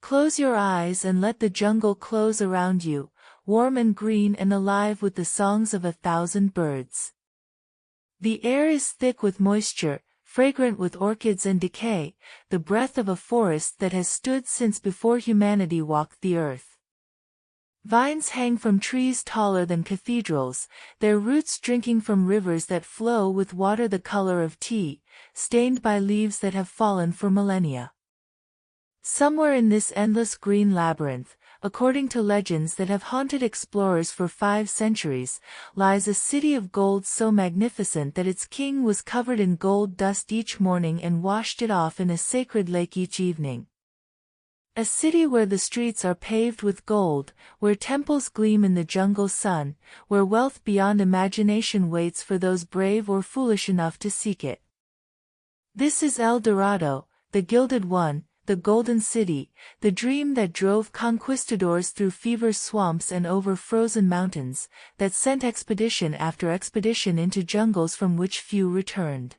Close your eyes and let the jungle close around you, warm and green and alive with the songs of 1,000 birds. The air is thick with moisture, fragrant with orchids and decay, the breath of a forest that has stood since before humanity walked the earth. Vines hang from trees taller than cathedrals, their roots drinking from rivers that flow with water the color of tea, stained by leaves that have fallen for millennia. Somewhere in this endless green labyrinth, according to legends that have haunted explorers for 5 centuries, lies a city of gold so magnificent that its king was covered in gold dust each morning and washed it off in a sacred lake each evening. A city where the streets are paved with gold, where temples gleam in the jungle sun, where wealth beyond imagination waits for those brave or foolish enough to seek it. This is El Dorado, the Gilded One, the Golden City, the dream that drove conquistadors through fever swamps and over frozen mountains, that sent expedition after expedition into jungles from which few returned.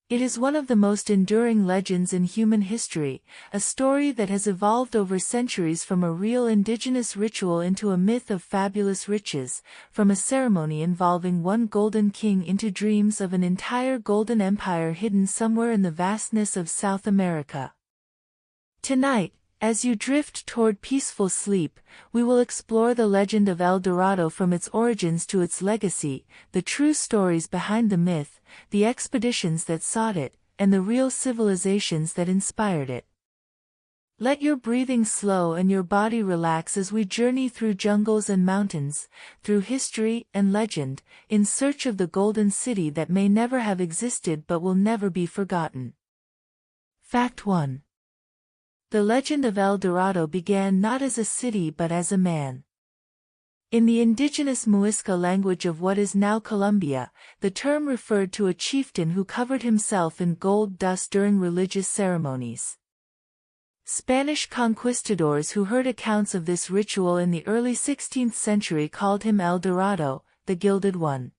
It is one of the most enduring legends in human history, a story that has evolved over centuries from a real indigenous ritual into a myth of fabulous riches, from a ceremony involving one golden king into dreams of an entire golden empire hidden somewhere in the vastness of South America. Tonight, as you drift toward peaceful sleep, we will explore the legend of El Dorado from its origins to its legacy, the true stories behind the myth, the expeditions that sought it, and the real civilizations that inspired it. Let your breathing slow and your body relax as we journey through jungles and mountains, through history and legend, in search of the golden city that may never have existed but will never be forgotten. Fact 1. The legend of El Dorado began not as a city but as a man. In the indigenous Muisca language of what is now Colombia, the term referred to a chieftain who covered himself in gold dust during religious ceremonies. Spanish conquistadors who heard accounts of this ritual in the early 16th century called him El Dorado, the Gilded One.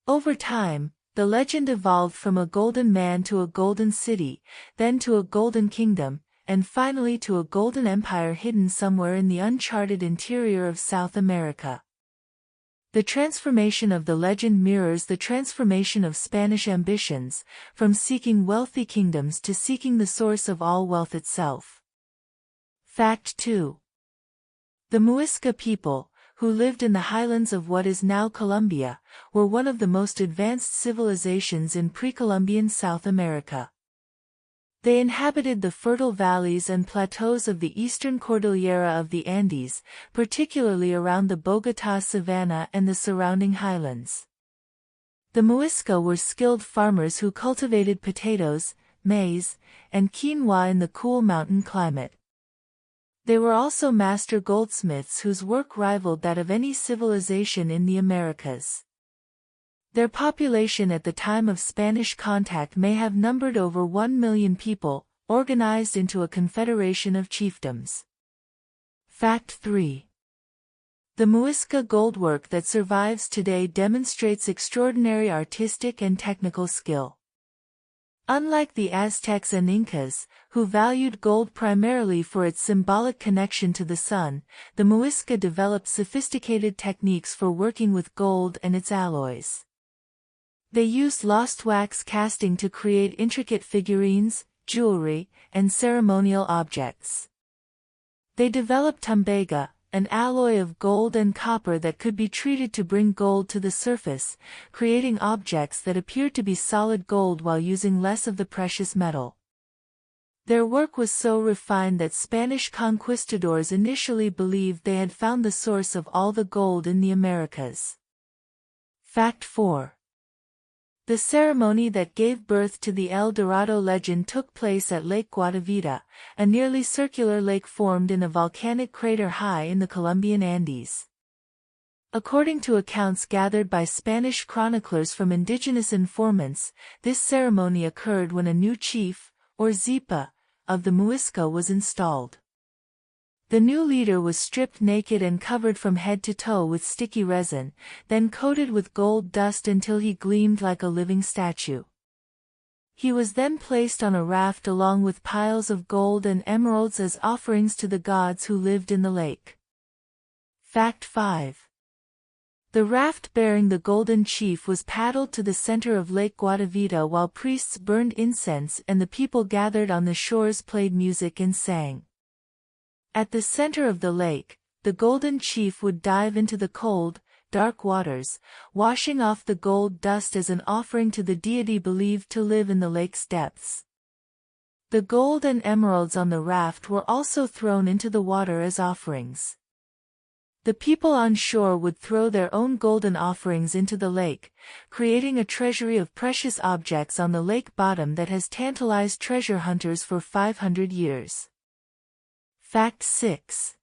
Over time, the legend evolved from a golden man to a golden city, then to a golden kingdom, and finally to a golden empire hidden somewhere in the uncharted interior of South America. The transformation of the legend mirrors the transformation of Spanish ambitions, from seeking wealthy kingdoms to seeking the source of all wealth itself. Fact 2. The Muisca people, who lived in the highlands of what is now Colombia, were one of the most advanced civilizations in pre-Columbian South America. They inhabited the fertile valleys and plateaus of the eastern Cordillera of the Andes, particularly around the Bogotá savanna and the surrounding highlands. The Muisca were skilled farmers who cultivated potatoes, maize, and quinoa in the cool mountain climate. They were also master goldsmiths whose work rivaled that of any civilization in the Americas. Their population at the time of Spanish contact may have numbered over 1 million people, organized into a confederation of chiefdoms. Fact 3. The Muisca goldwork that survives today demonstrates extraordinary artistic and technical skill. Unlike the Aztecs and Incas, who valued gold primarily for its symbolic connection to the sun, the Muisca developed sophisticated techniques for working with gold and its alloys. They used lost wax casting to create intricate figurines, jewelry, and ceremonial objects. They developed tambaga, an alloy of gold and copper that could be treated to bring gold to the surface, creating objects that appeared to be solid gold while using less of the precious metal. Their work was so refined that Spanish conquistadors initially believed they had found the source of all the gold in the Americas. Fact 4. The ceremony that gave birth to the El Dorado legend took place at Lake Guatavita, a nearly circular lake formed in a volcanic crater high in the Colombian Andes. According to accounts gathered by Spanish chroniclers from indigenous informants, this ceremony occurred when a new chief, or zipa, of the Muisca was installed. The new leader was stripped naked and covered from head to toe with sticky resin, then coated with gold dust until he gleamed like a living statue. He was then placed on a raft along with piles of gold and emeralds as offerings to the gods who lived in the lake. Fact 5. The raft bearing the golden chief was paddled to the center of Lake Guatavita while priests burned incense and the people gathered on the shores played music and sang. At the center of the lake, the golden chief would dive into the cold, dark waters, washing off the gold dust as an offering to the deity believed to live in the lake's depths. The gold and emeralds on the raft were also thrown into the water as offerings. The people on shore would throw their own golden offerings into the lake, creating a treasury of precious objects on the lake bottom that has tantalized treasure hunters for 500 years. Fact 6.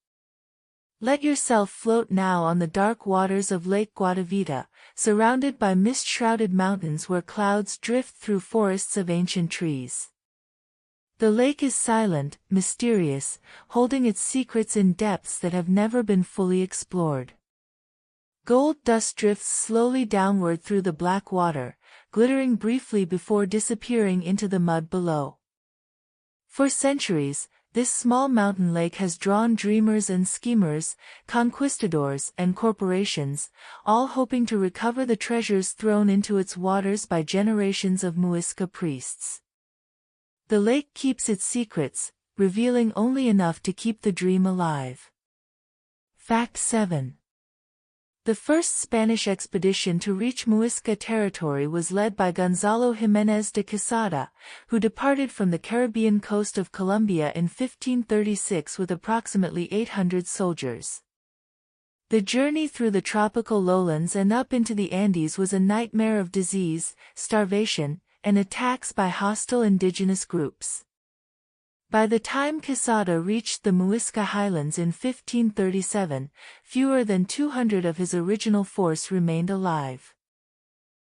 Let yourself float now on the dark waters of Lake Guatavita, surrounded by mist-shrouded mountains where clouds drift through forests of ancient trees. The lake is silent, mysterious, holding its secrets in depths that have never been fully explored. Gold dust drifts slowly downward through the black water, glittering briefly before disappearing into the mud below. For centuries, this small mountain lake has drawn dreamers and schemers, conquistadors and corporations, all hoping to recover the treasures thrown into its waters by generations of Muisca priests. The lake keeps its secrets, revealing only enough to keep the dream alive. Fact 7. The first Spanish expedition to reach Muisca territory was led by Gonzalo Jiménez de Quesada, who departed from the Caribbean coast of Colombia in 1536 with approximately 800 soldiers. The journey through the tropical lowlands and up into the Andes was a nightmare of disease, starvation, and attacks by hostile indigenous groups. By the time Quesada reached the Muisca highlands in 1537, fewer than 200 of his original force remained alive.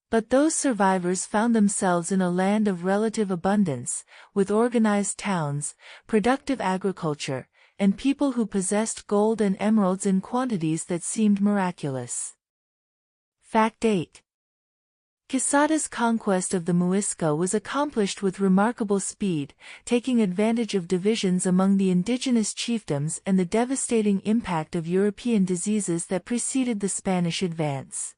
But those survivors found themselves in a land of relative abundance, with organized towns, productive agriculture, and people who possessed gold and emeralds in quantities that seemed miraculous. Fact 8. Quesada's conquest of the Muisca was accomplished with remarkable speed, taking advantage of divisions among the indigenous chiefdoms and the devastating impact of European diseases that preceded the Spanish advance.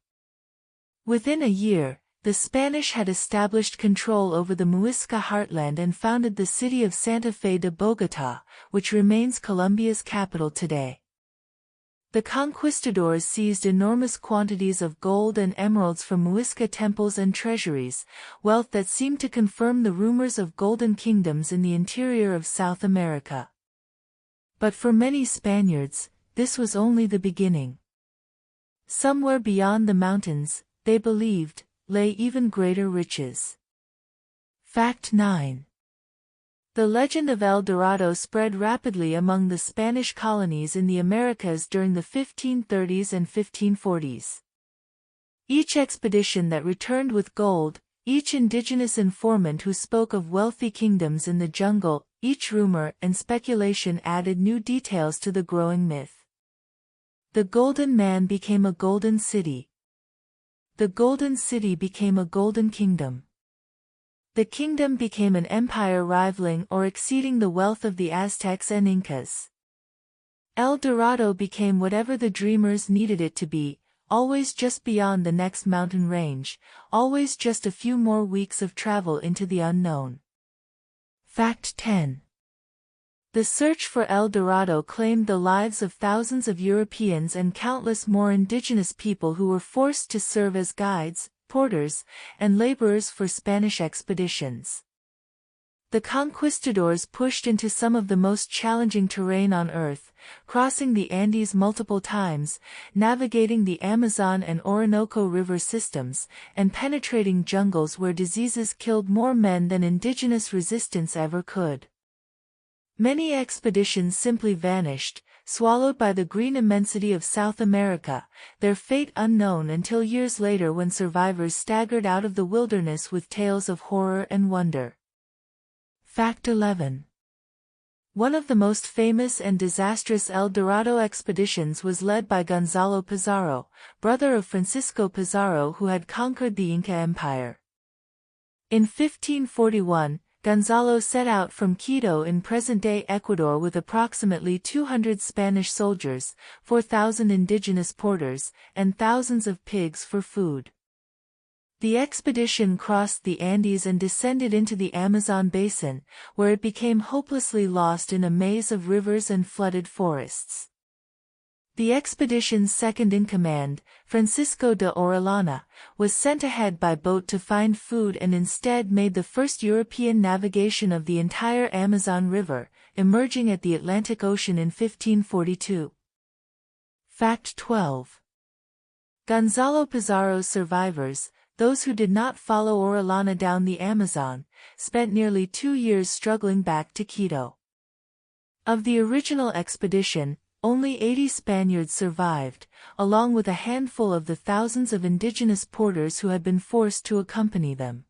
Within a year, the Spanish had established control over the Muisca heartland and founded the city of Santa Fe de Bogotá, which remains Colombia's capital today. The conquistadors seized enormous quantities of gold and emeralds from Muisca temples and treasuries, wealth that seemed to confirm the rumors of golden kingdoms in the interior of South America. But for many Spaniards, this was only the beginning. Somewhere beyond the mountains, they believed, lay even greater riches. Fact 9. The legend of El Dorado spread rapidly among the Spanish colonies in the Americas during the 1530s and 1540s. Each expedition that returned with gold, each indigenous informant who spoke of wealthy kingdoms in the jungle, each rumor and speculation added new details to the growing myth. The Golden Man became a golden city. The Golden City became a golden kingdom. The kingdom became an empire rivaling or exceeding the wealth of the Aztecs and Incas. El Dorado became whatever the dreamers needed it to be, always just beyond the next mountain range, always just a few more weeks of travel into the unknown. Fact 10. The search for El Dorado claimed the lives of thousands of Europeans and countless more indigenous people who were forced to serve as guides, porters, and laborers for Spanish expeditions. The conquistadors pushed into some of the most challenging terrain on Earth, crossing the Andes multiple times, navigating the Amazon and Orinoco river systems, and penetrating jungles where diseases killed more men than indigenous resistance ever could. Many expeditions simply vanished, swallowed by the green immensity of South America, their fate unknown until years later when survivors staggered out of the wilderness with tales of horror and wonder. Fact 11. One of the most famous and disastrous El Dorado expeditions was led by Gonzalo Pizarro, brother of Francisco Pizarro who had conquered the Inca Empire. In 1541, Gonzalo set out from Quito in present-day Ecuador with approximately 200 Spanish soldiers, 4,000 indigenous porters, and thousands of pigs for food. The expedition crossed the Andes and descended into the Amazon basin, where it became hopelessly lost in a maze of rivers and flooded forests. The expedition's second-in-command, Francisco de Orellana, was sent ahead by boat to find food and instead made the first European navigation of the entire Amazon River, emerging at the Atlantic Ocean in 1542. Fact 12. Gonzalo Pizarro's survivors, those who did not follow Orellana down the Amazon, spent nearly 2 years struggling back to Quito. Of the original expedition, only 80 Spaniards survived, along with a handful of the thousands of indigenous porters who had been forced to accompany them.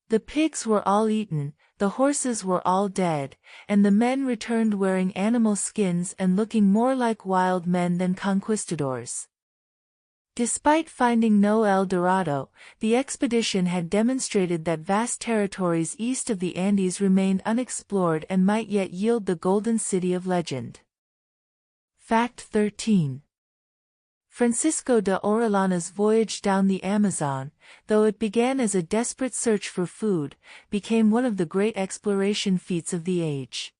The pigs were all eaten, the horses were all dead, and the men returned wearing animal skins and looking more like wild men than conquistadors. Despite finding no El Dorado, the expedition had demonstrated that vast territories east of the Andes remained unexplored and might yet yield the Golden City of legend. Fact 13. Francisco de Orellana's voyage down the Amazon, though it began as a desperate search for food, became one of the great exploration feats of the age.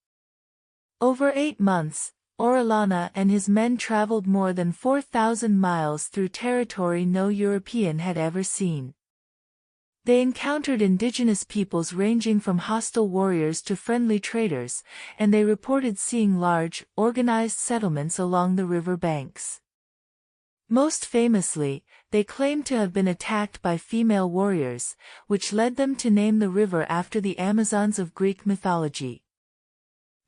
Over 8 months, Orellana and his men traveled more than 4,000 miles through territory no European had ever seen. They encountered indigenous peoples ranging from hostile warriors to friendly traders, and they reported seeing large, organized settlements along the river banks. Most famously, they claimed to have been attacked by female warriors, which led them to name the river after the Amazons of Greek mythology.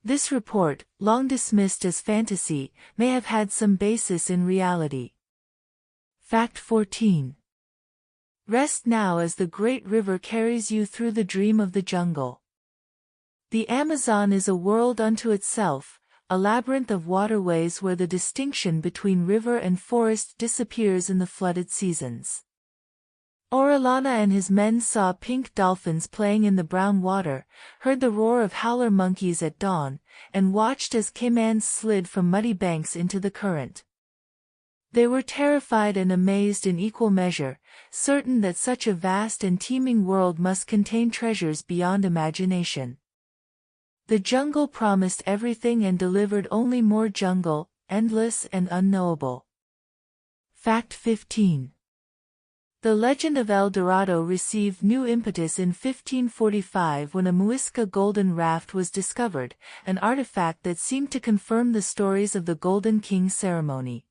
This report, long dismissed as fantasy, may have had some basis in reality. Fact 14. Rest now as the great river carries you through the dream of the jungle. The Amazon is a world unto itself, a labyrinth of waterways where the distinction between river and forest disappears in the flooded seasons. Orellana and his men saw pink dolphins playing in the brown water, heard the roar of howler monkeys at dawn, and watched as caimans slid from muddy banks into the current. They were terrified and amazed in equal measure, certain that such a vast and teeming world must contain treasures beyond imagination. The jungle promised everything and delivered only more jungle, endless and unknowable. Fact 15. The legend of El Dorado received new impetus in 1545 when a Muisca golden raft was discovered, an artifact that seemed to confirm the stories of the Golden King ceremony.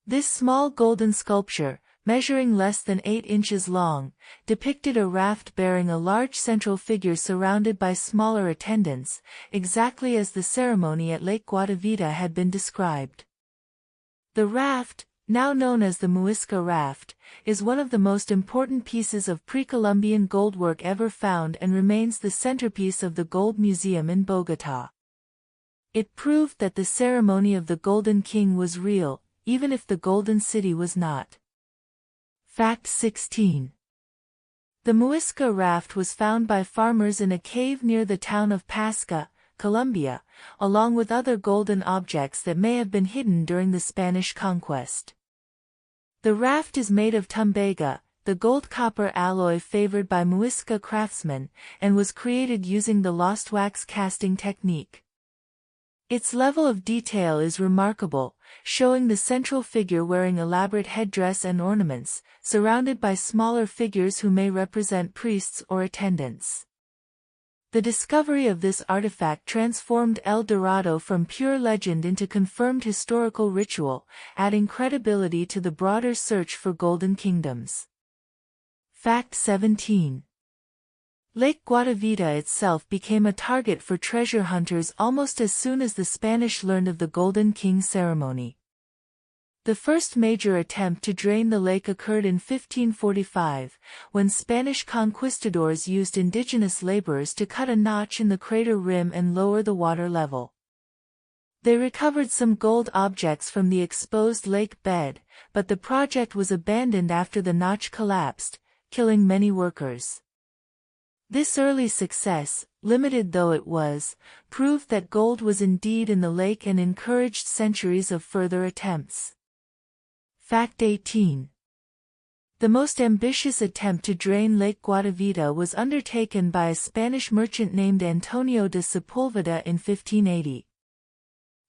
This small golden sculpture, measuring less than 8 inches long, depicted a raft bearing a large central figure surrounded by smaller attendants, exactly as the ceremony at Lake Guatavita had been described. The raft, now known as the Muisca Raft, is one of the most important pieces of pre-Columbian goldwork ever found and remains the centerpiece of the Gold Museum in Bogotá. It proved that the ceremony of the Golden King was real, even if the Golden City was not. Fact 16. The Muisca Raft was found by farmers in a cave near the town of Pasca, Colombia, along with other golden objects that may have been hidden during the Spanish conquest. The raft is made of tumbaga, the gold-copper alloy favored by Muisca craftsmen, and was created using the lost wax casting technique. Its level of detail is remarkable, showing the central figure wearing elaborate headdress and ornaments, surrounded by smaller figures who may represent priests or attendants. The discovery of this artifact transformed El Dorado from pure legend into confirmed historical ritual, adding credibility to the broader search for golden kingdoms. Fact 17. Lake Guatavita itself became a target for treasure hunters almost as soon as the Spanish learned of the Golden King ceremony. The first major attempt to drain the lake occurred in 1545, when Spanish conquistadors used indigenous laborers to cut a notch in the crater rim and lower the water level. They recovered some gold objects from the exposed lake bed, but the project was abandoned after the notch collapsed, killing many workers. This early success, limited though it was, proved that gold was indeed in the lake and encouraged centuries of further attempts. Fact 18. The most ambitious attempt to drain Lake Guatavita was undertaken by a Spanish merchant named Antonio de Sepúlveda in 1580.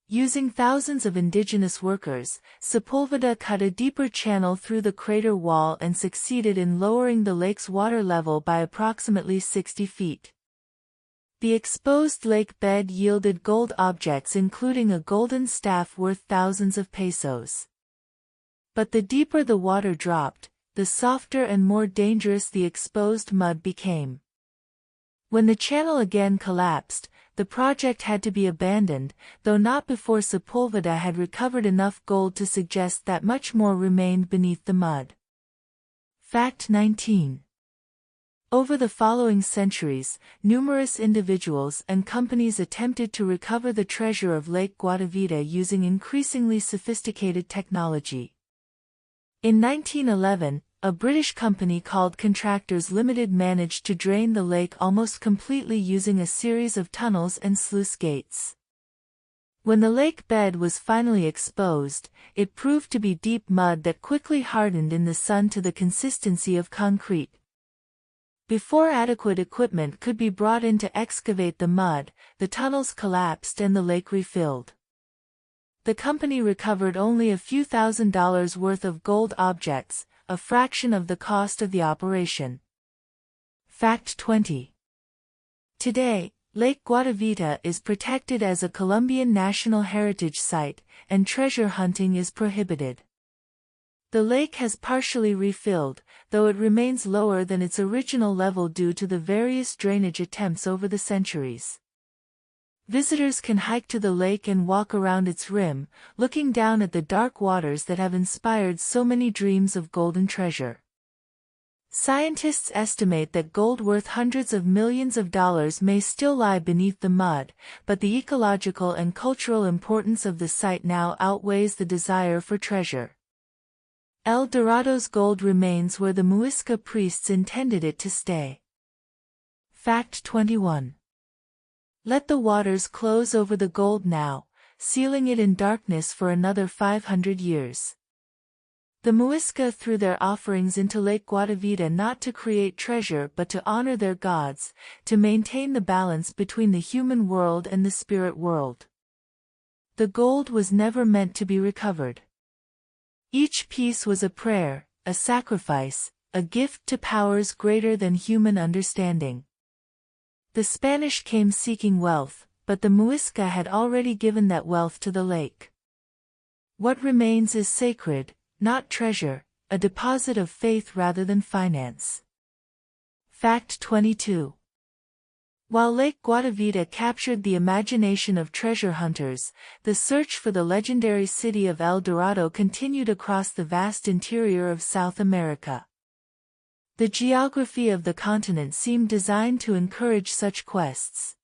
Using thousands of indigenous workers, Sepúlveda cut a deeper channel through the crater wall and succeeded in lowering the lake's water level by approximately 60 feet. The exposed lake bed yielded gold objects including a golden staff worth thousands of pesos. But the deeper the water dropped, the softer and more dangerous the exposed mud became. When the channel again collapsed, the project had to be abandoned, though not before Sepúlveda had recovered enough gold to suggest that much more remained beneath the mud. Fact 19. Over the following centuries, numerous individuals and companies attempted to recover the treasure of Lake Guatavita using increasingly sophisticated technology. In 1911, a British company called Contractors Limited managed to drain the lake almost completely using a series of tunnels and sluice gates. When the lake bed was finally exposed, it proved to be deep mud that quickly hardened in the sun to the consistency of concrete. Before adequate equipment could be brought in to excavate the mud, the tunnels collapsed and the lake refilled. The company recovered only a few $1,000s worth of gold objects, a fraction of the cost of the operation. Fact 20. Today, Lake Guatavita is protected as a Colombian National Heritage Site, and treasure hunting is prohibited. The lake has partially refilled, though it remains lower than its original level due to the various drainage attempts over the centuries. Visitors can hike to the lake and walk around its rim, looking down at the dark waters that have inspired so many dreams of golden treasure. Scientists estimate that gold worth hundreds of millions of dollars may still lie beneath the mud, but the ecological and cultural importance of the site now outweighs the desire for treasure. El Dorado's gold remains where the Muisca priests intended it to stay. Fact 21. Let the waters close over the gold now, sealing it in darkness for another 500 years. The Muisca threw their offerings into Lake Guatavita not to create treasure but to honor their gods, to maintain the balance between the human world and the spirit world. The gold was never meant to be recovered. Each piece was a prayer, a sacrifice, a gift to powers greater than human understanding. The Spanish came seeking wealth, but the Muisca had already given that wealth to the lake. What remains is sacred, not treasure, a deposit of faith rather than finance. Fact 22. While Lake Guatavita captured the imagination of treasure hunters, the search for the legendary city of El Dorado continued across the vast interior of South America. The geography of the continent seemed designed to encourage such quests.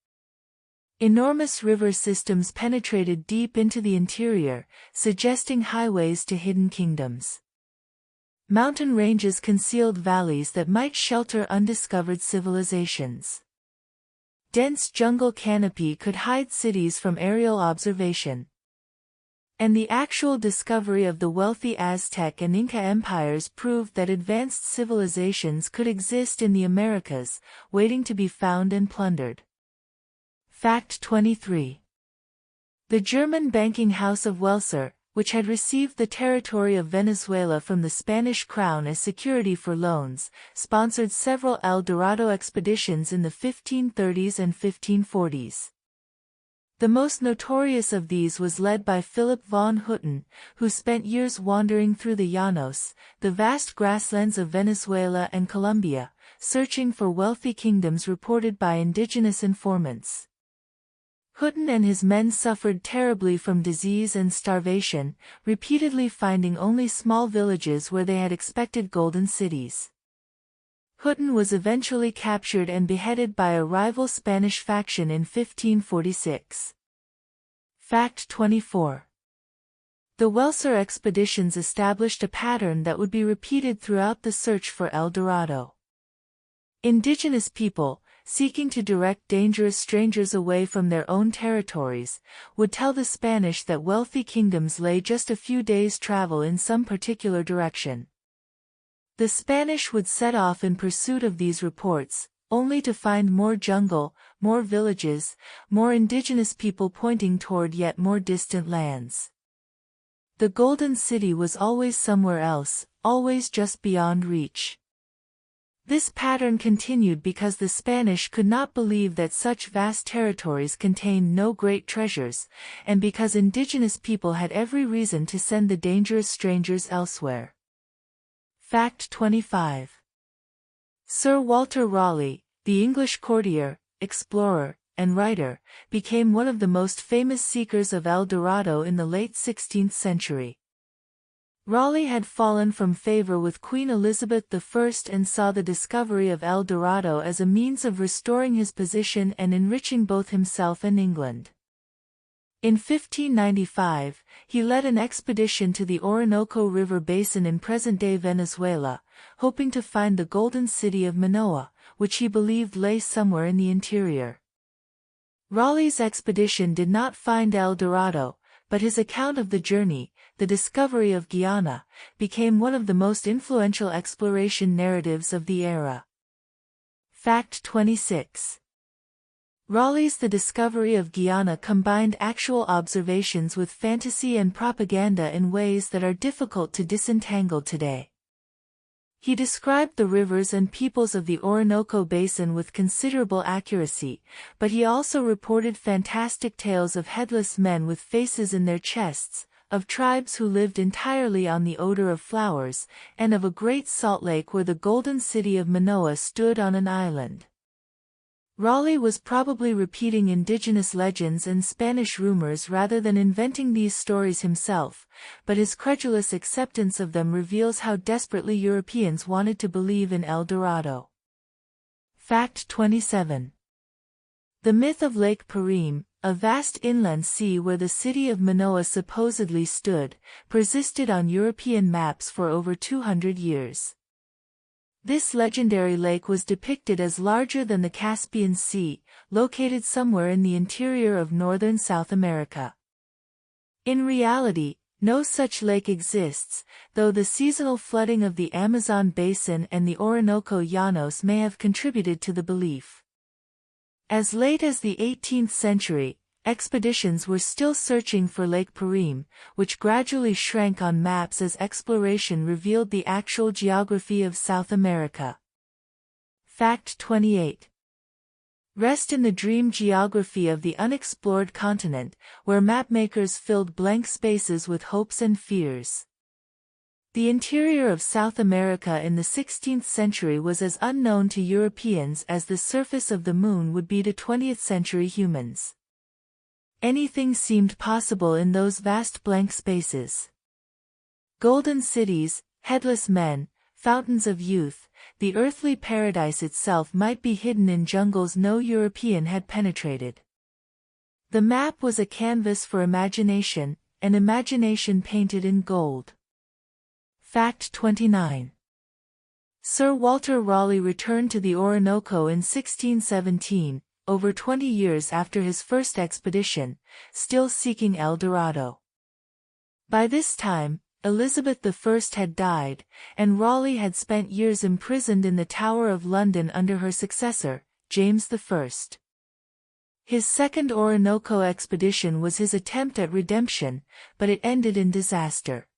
Enormous river systems penetrated deep into the interior, suggesting highways to hidden kingdoms. Mountain ranges concealed valleys that might shelter undiscovered civilizations. Dense jungle canopy could hide cities from aerial observation. And the actual discovery of the wealthy Aztec and Inca empires proved that advanced civilizations could exist in the Americas, waiting to be found and plundered. Fact 23. The German banking house of Welser, which had received the territory of Venezuela from the Spanish crown as security for loans, sponsored several El Dorado expeditions in the 1530s and 1540s. The most notorious of these was led by Philip von Hutten, who spent years wandering through the Llanos, the vast grasslands of Venezuela and Colombia, searching for wealthy kingdoms reported by indigenous informants. Hutten and his men suffered terribly from disease and starvation, repeatedly finding only small villages where they had expected golden cities. Hutten was eventually captured and beheaded by a rival Spanish faction in 1546. Fact 24. The Welser expeditions established a pattern that would be repeated throughout the search for El Dorado. Indigenous people, seeking to direct dangerous strangers away from their own territories, would tell the Spanish that wealthy kingdoms lay just a few days' travel in some particular direction. The Spanish would set off in pursuit of these reports, only to find more jungle, more villages, more indigenous people pointing toward yet more distant lands. The Golden City was always somewhere else, always just beyond reach. This pattern continued because the Spanish could not believe that such vast territories contained no great treasures, and because indigenous people had every reason to send the dangerous strangers elsewhere. Fact 25. Sir Walter Raleigh, the English courtier, explorer, and writer, became one of the most famous seekers of El Dorado in the late 16th century. Raleigh had fallen from favor with Queen Elizabeth I and saw the discovery of El Dorado as a means of restoring his position and enriching both himself and England. In 1595, he led an expedition to the Orinoco River basin in present-day Venezuela, hoping to find the Golden City of Manoa, which he believed lay somewhere in the interior. Raleigh's expedition did not find El Dorado, but his account of the journey, the discovery of Guyana, became one of the most influential exploration narratives of the era. Fact 26. Raleigh's The Discovery of Guyana combined actual observations with fantasy and propaganda in ways that are difficult to disentangle today. He described the rivers and peoples of the Orinoco Basin with considerable accuracy, but he also reported fantastic tales of headless men with faces in their chests, of tribes who lived entirely on the odor of flowers, and of a great salt lake where the Golden City of Manoa stood on an island. Raleigh was probably repeating indigenous legends and Spanish rumors rather than inventing these stories himself, but his credulous acceptance of them reveals how desperately Europeans wanted to believe in El Dorado. Fact 27. The myth of Lake Parim, a vast inland sea where the city of Manoa supposedly stood, persisted on European maps for over 200 years. This legendary lake was depicted as larger than the Caspian Sea, located somewhere in the interior of northern South America. In reality, no such lake exists, though the seasonal flooding of the Amazon basin and the Orinoco Llanos may have contributed to the belief. As late as the 18th century, expeditions were still searching for Lake Parim, which gradually shrank on maps as exploration revealed the actual geography of South America. Fact 28. Rest in the dream geography of the unexplored continent, where mapmakers filled blank spaces with hopes and fears. The interior of South America in the 16th century was as unknown to Europeans as the surface of the moon would be to 20th century humans. Anything seemed possible in those vast blank spaces. Golden cities, headless men, fountains of youth, the earthly paradise itself might be hidden in jungles no European had penetrated. The map was a canvas for imagination, an imagination painted in gold. Fact 29. Sir Walter Raleigh returned to the Orinoco in 1617, over 20 years after his first expedition, still seeking El Dorado. By this time, Elizabeth I had died, and Raleigh had spent years imprisoned in the Tower of London under her successor, James I. His second Orinoco expedition was his attempt at redemption, but it ended in disaster.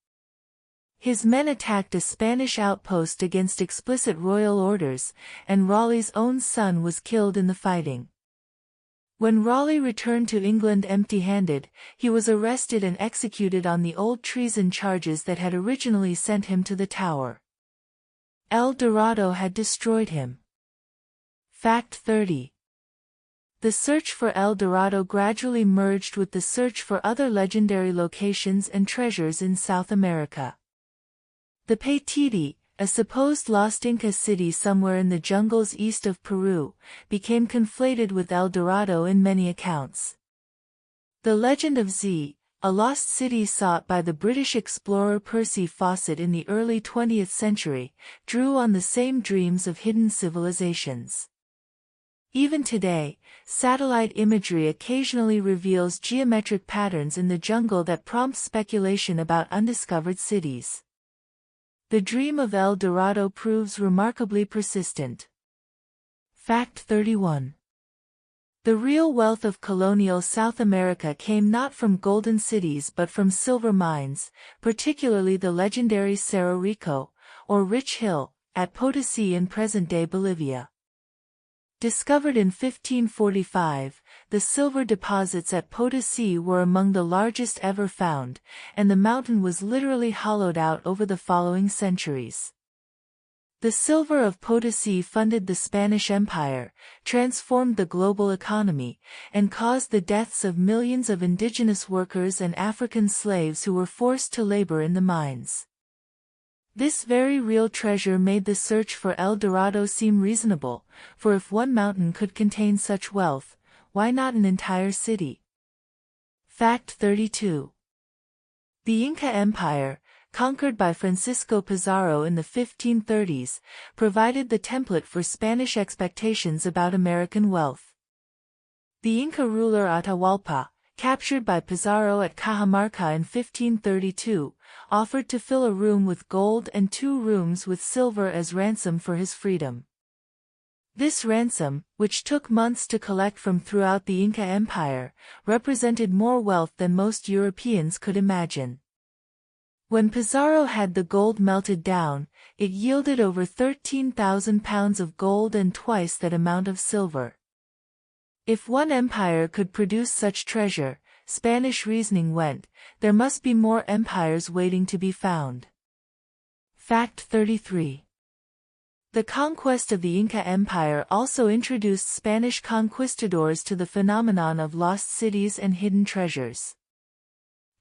His men attacked a Spanish outpost against explicit royal orders, and Raleigh's own son was killed in the fighting. When Raleigh returned to England empty-handed, he was arrested and executed on the old treason charges that had originally sent him to the Tower. El Dorado had destroyed him. Fact 30. The search for El Dorado gradually merged with the search for other legendary locations and treasures in South America. The Paititi, a supposed lost Inca city somewhere in the jungles east of Peru, became conflated with El Dorado in many accounts. The legend of Z, a lost city sought by the British explorer Percy Fawcett in the early 20th century, drew on the same dreams of hidden civilizations. Even today, satellite imagery occasionally reveals geometric patterns in the jungle that prompt speculation about undiscovered cities. The dream of El Dorado proves remarkably persistent. Fact 31. The real wealth of colonial South America came not from golden cities but from silver mines, particularly the legendary Cerro Rico, or Rich Hill, at Potosí in present-day Bolivia. Discovered in 1545, the silver deposits at Potosí were among the largest ever found, and the mountain was literally hollowed out over the following centuries. The silver of Potosí funded the Spanish Empire, transformed the global economy, and caused the deaths of millions of indigenous workers and African slaves who were forced to labor in the mines. This very real treasure made the search for El Dorado seem reasonable, for if one mountain could contain such wealth, why not an entire city? Fact 32. The Inca Empire, conquered by Francisco Pizarro in the 1530s, provided the template for Spanish expectations about American wealth. The Inca ruler Atahualpa, captured by Pizarro at Cajamarca in 1532, offered to fill a room with gold and 2 rooms with silver as ransom for his freedom. This ransom, which took months to collect from throughout the Inca Empire, represented more wealth than most Europeans could imagine. When Pizarro had the gold melted down, it yielded over 13,000 pounds of gold and twice that amount of silver. If one empire could produce such treasure, Spanish reasoning went, there must be more empires waiting to be found. Fact 33. The conquest of the Inca Empire also introduced Spanish conquistadors to the phenomenon of lost cities and hidden treasures.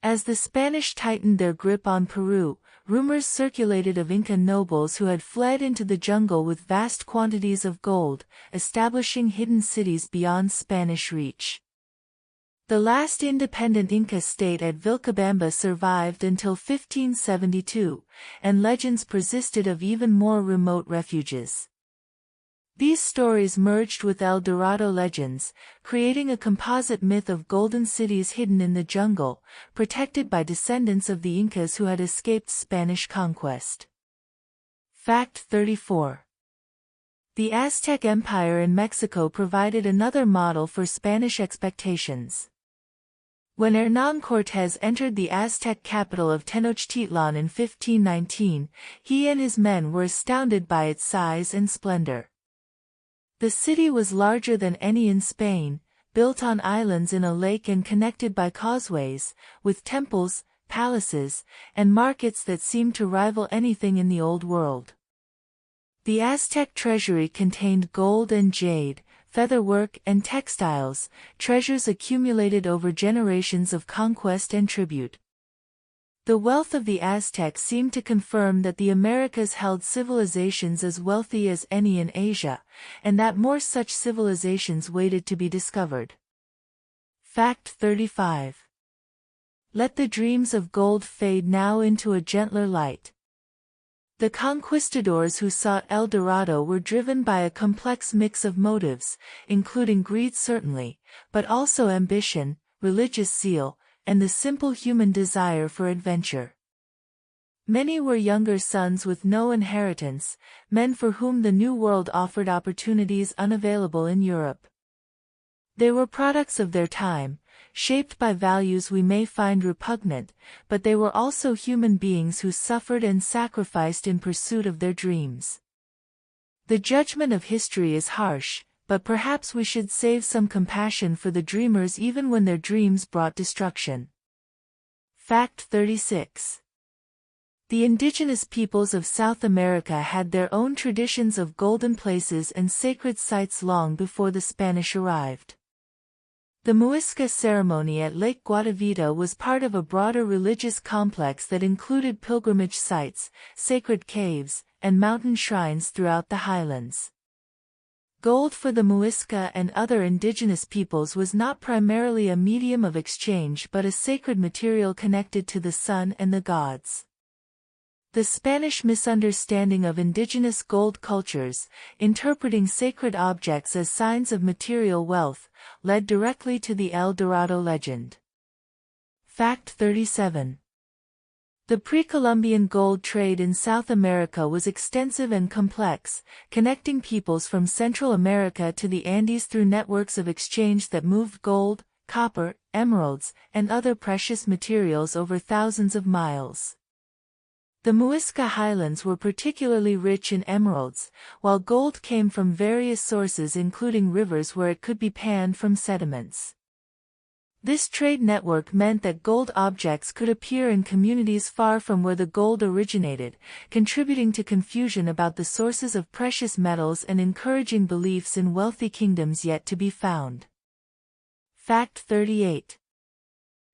As the Spanish tightened their grip on Peru, rumors circulated of Inca nobles who had fled into the jungle with vast quantities of gold, establishing hidden cities beyond Spanish reach. The last independent Inca state at Vilcabamba survived until 1572, and legends persisted of even more remote refuges. These stories merged with El Dorado legends, creating a composite myth of golden cities hidden in the jungle, protected by descendants of the Incas who had escaped Spanish conquest. Fact 34. The Aztec Empire in Mexico provided another model for Spanish expectations. When Hernán Cortés entered the Aztec capital of Tenochtitlan in 1519, he and his men were astounded by its size and splendor. The city was larger than any in Spain, built on islands in a lake and connected by causeways, with temples, palaces, and markets that seemed to rival anything in the Old World. The Aztec treasury contained gold and jade, featherwork and textiles, treasures accumulated over generations of conquest and tribute. The wealth of the Aztecs seemed to confirm that the Americas held civilizations as wealthy as any in Asia, and that more such civilizations waited to be discovered. Fact 35. Let the dreams of gold fade now into a gentler light. The conquistadors who sought El Dorado were driven by a complex mix of motives, including greed certainly, but also ambition, religious zeal, and the simple human desire for adventure. Many were younger sons with no inheritance, men for whom the New World offered opportunities unavailable in Europe. They were products of their time, shaped by values we may find repugnant, but they were also human beings who suffered and sacrificed in pursuit of their dreams. The judgment of history is harsh, but perhaps we should save some compassion for the dreamers even when their dreams brought destruction. Fact 36. The indigenous peoples of South America had their own traditions of golden places and sacred sites long before the Spanish arrived. The Muisca ceremony at Lake Guatavita was part of a broader religious complex that included pilgrimage sites, sacred caves, and mountain shrines throughout the highlands. Gold for the Muisca and other indigenous peoples was not primarily a medium of exchange but a sacred material connected to the sun and the gods. The Spanish misunderstanding of indigenous gold cultures, interpreting sacred objects as signs of material wealth, led directly to the El Dorado legend. Fact 37. The pre-Columbian gold trade in South America was extensive and complex, connecting peoples from Central America to the Andes through networks of exchange that moved gold, copper, emeralds, and other precious materials over thousands of miles. The Muisca highlands were particularly rich in emeralds, while gold came from various sources including rivers where it could be panned from sediments. This trade network meant that gold objects could appear in communities far from where the gold originated, contributing to confusion about the sources of precious metals and encouraging beliefs in wealthy kingdoms yet to be found. Fact 38.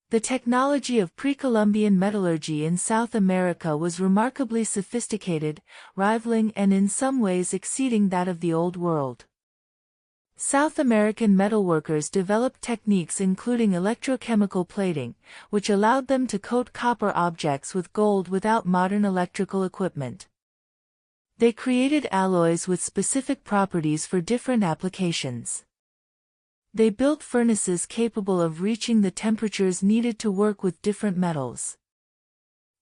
The technology of pre-Columbian metallurgy in South America was remarkably sophisticated, rivaling and in some ways exceeding that of the Old World. South American metalworkers developed techniques including electrochemical plating, which allowed them to coat copper objects with gold without modern electrical equipment. They created alloys with specific properties for different applications. They built furnaces capable of reaching the temperatures needed to work with different metals.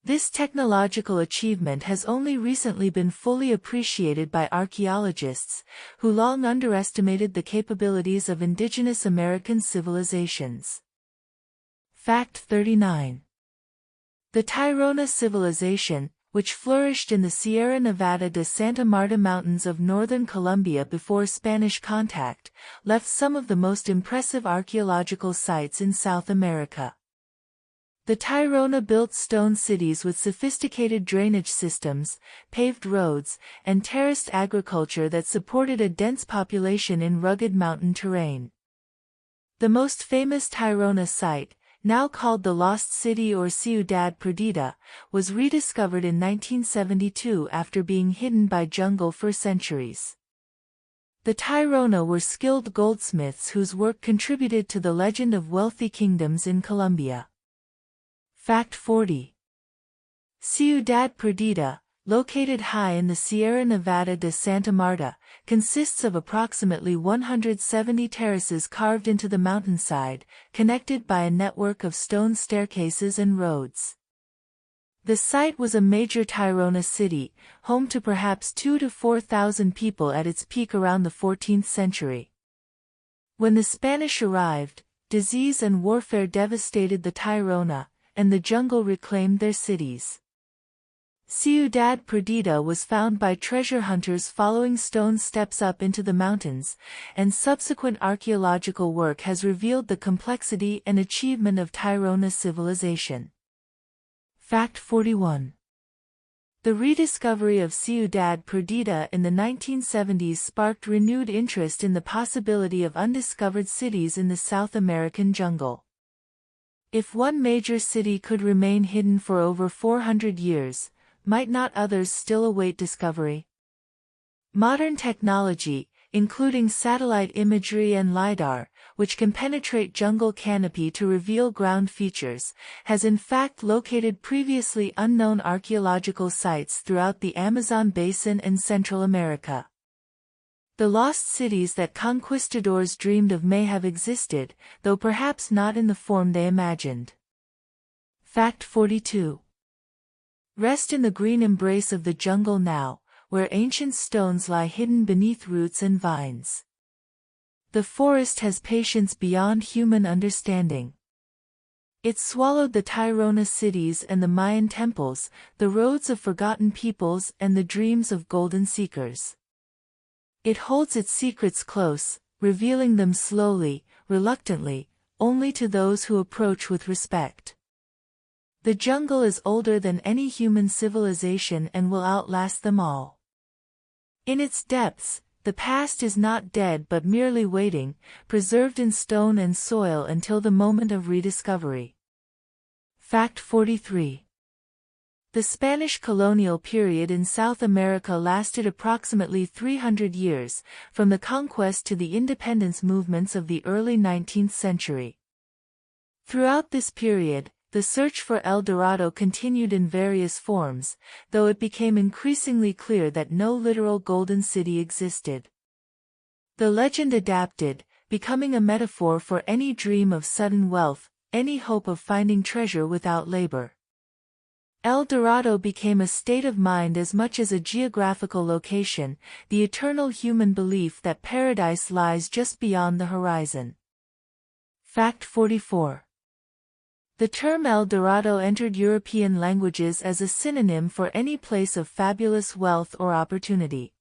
This technological achievement has only recently been fully appreciated by archaeologists, who long underestimated the capabilities of indigenous American civilizations. Fact 39. The Tairona civilization, which flourished in the Sierra Nevada de Santa Marta Mountains of northern Colombia before Spanish contact, left some of the most impressive archaeological sites in South America. The Tairona built stone cities with sophisticated drainage systems, paved roads, and terraced agriculture that supported a dense population in rugged mountain terrain. The most famous Tairona site, now called the Lost City or Ciudad Perdida, was rediscovered in 1972 after being hidden by jungle for centuries. The Tairona were skilled goldsmiths whose work contributed to the legend of wealthy kingdoms in Colombia. Fact 40. Ciudad Perdida, located high in the Sierra Nevada de Santa Marta, consists of approximately 170 terraces carved into the mountainside, connected by a network of stone staircases and roads. The site was a major Tairona city, home to perhaps 2,000 to 4,000 people at its peak around the 14th century. When the Spanish arrived, disease and warfare devastated the Tairona, and the jungle reclaimed their cities. Ciudad Perdida was found by treasure hunters following stone steps up into the mountains, and subsequent archaeological work has revealed the complexity and achievement of Tairona civilization. Fact 41. The rediscovery of Ciudad Perdida in the 1970s sparked renewed interest in the possibility of undiscovered cities in the South American jungle. If one major city could remain hidden for over 400 years, might not others still await discovery? Modern technology, including satellite imagery and LiDAR, which can penetrate jungle canopy to reveal ground features, has in fact located previously unknown archaeological sites throughout the Amazon basin and Central America. The lost cities that conquistadors dreamed of may have existed, though perhaps not in the form they imagined. Fact 42. Rest in the green embrace of the jungle now, where ancient stones lie hidden beneath roots and vines. The forest has patience beyond human understanding. It swallowed the Tairona cities and the Mayan temples, the roads of forgotten peoples and the dreams of golden seekers. It holds its secrets close, revealing them slowly, reluctantly, only to those who approach with respect. The jungle is older than any human civilization and will outlast them all. In its depths, the past is not dead but merely waiting, preserved in stone and soil until the moment of rediscovery. Fact 43. The Spanish colonial period in South America lasted approximately 300 years, from the conquest to the independence movements of the early 19th century. Throughout this period, the search for El Dorado continued in various forms, though it became increasingly clear that no literal golden city existed. The legend adapted, becoming a metaphor for any dream of sudden wealth, any hope of finding treasure without labor. El Dorado became a state of mind as much as a geographical location, the eternal human belief that paradise lies just beyond the horizon. Fact 44. The term El Dorado entered European languages as a synonym for any place of fabulous wealth or opportunity.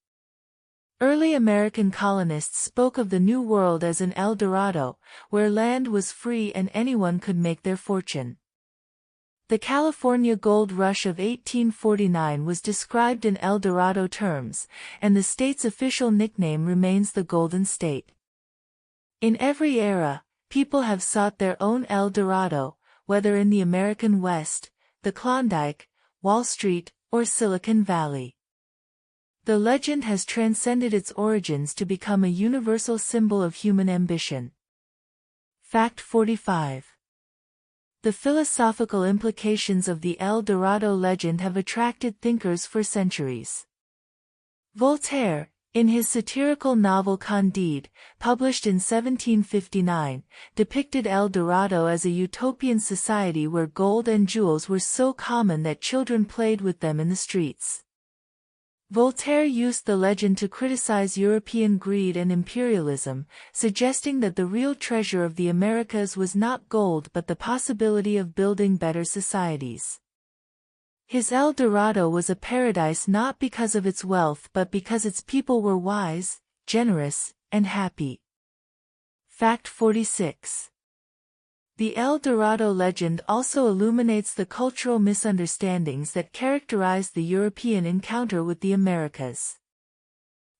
Early American colonists spoke of the New World as an El Dorado, where land was free and anyone could make their fortune. The California gold rush of 1849 was described in El Dorado terms, and the state's official nickname remains the Golden State. In every era, people have sought their own El Dorado, whether in the American West, the Klondike, Wall Street, or Silicon Valley. The legend has transcended its origins to become a universal symbol of human ambition. Fact 45. The philosophical implications of the El Dorado legend have attracted thinkers for centuries. Voltaire, in his satirical novel Candide, published in 1759, depicted El Dorado as a utopian society where gold and jewels were so common that children played with them in the streets. Voltaire used the legend to criticize European greed and imperialism, suggesting that the real treasure of the Americas was not gold but the possibility of building better societies. His El Dorado was a paradise not because of its wealth but because its people were wise, generous, and happy. Fact 46. The El Dorado legend also illuminates the cultural misunderstandings that characterized the European encounter with the Americas.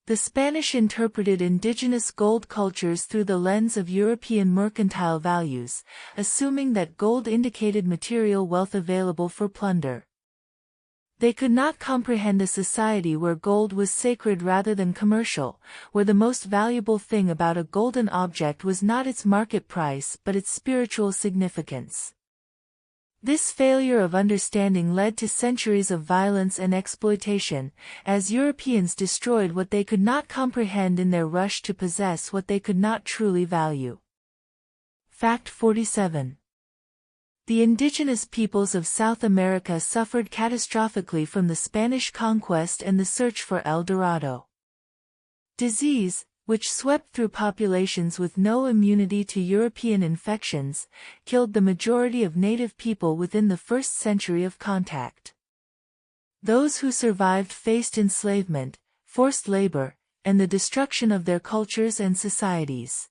The Spanish interpreted indigenous gold cultures through the lens of European mercantile values, assuming that gold indicated material wealth available for plunder. They could not comprehend a society where gold was sacred rather than commercial, where the most valuable thing about a golden object was not its market price but its spiritual significance. This failure of understanding led to centuries of violence and exploitation, as Europeans destroyed what they could not comprehend in their rush to possess what they could not truly value. Fact 47. The indigenous peoples of South America suffered catastrophically from the Spanish conquest and the search for El Dorado. Disease, which swept through populations with no immunity to European infections, killed the majority of native people within the first century of contact. Those who survived faced enslavement, forced labor, and the destruction of their cultures and societies.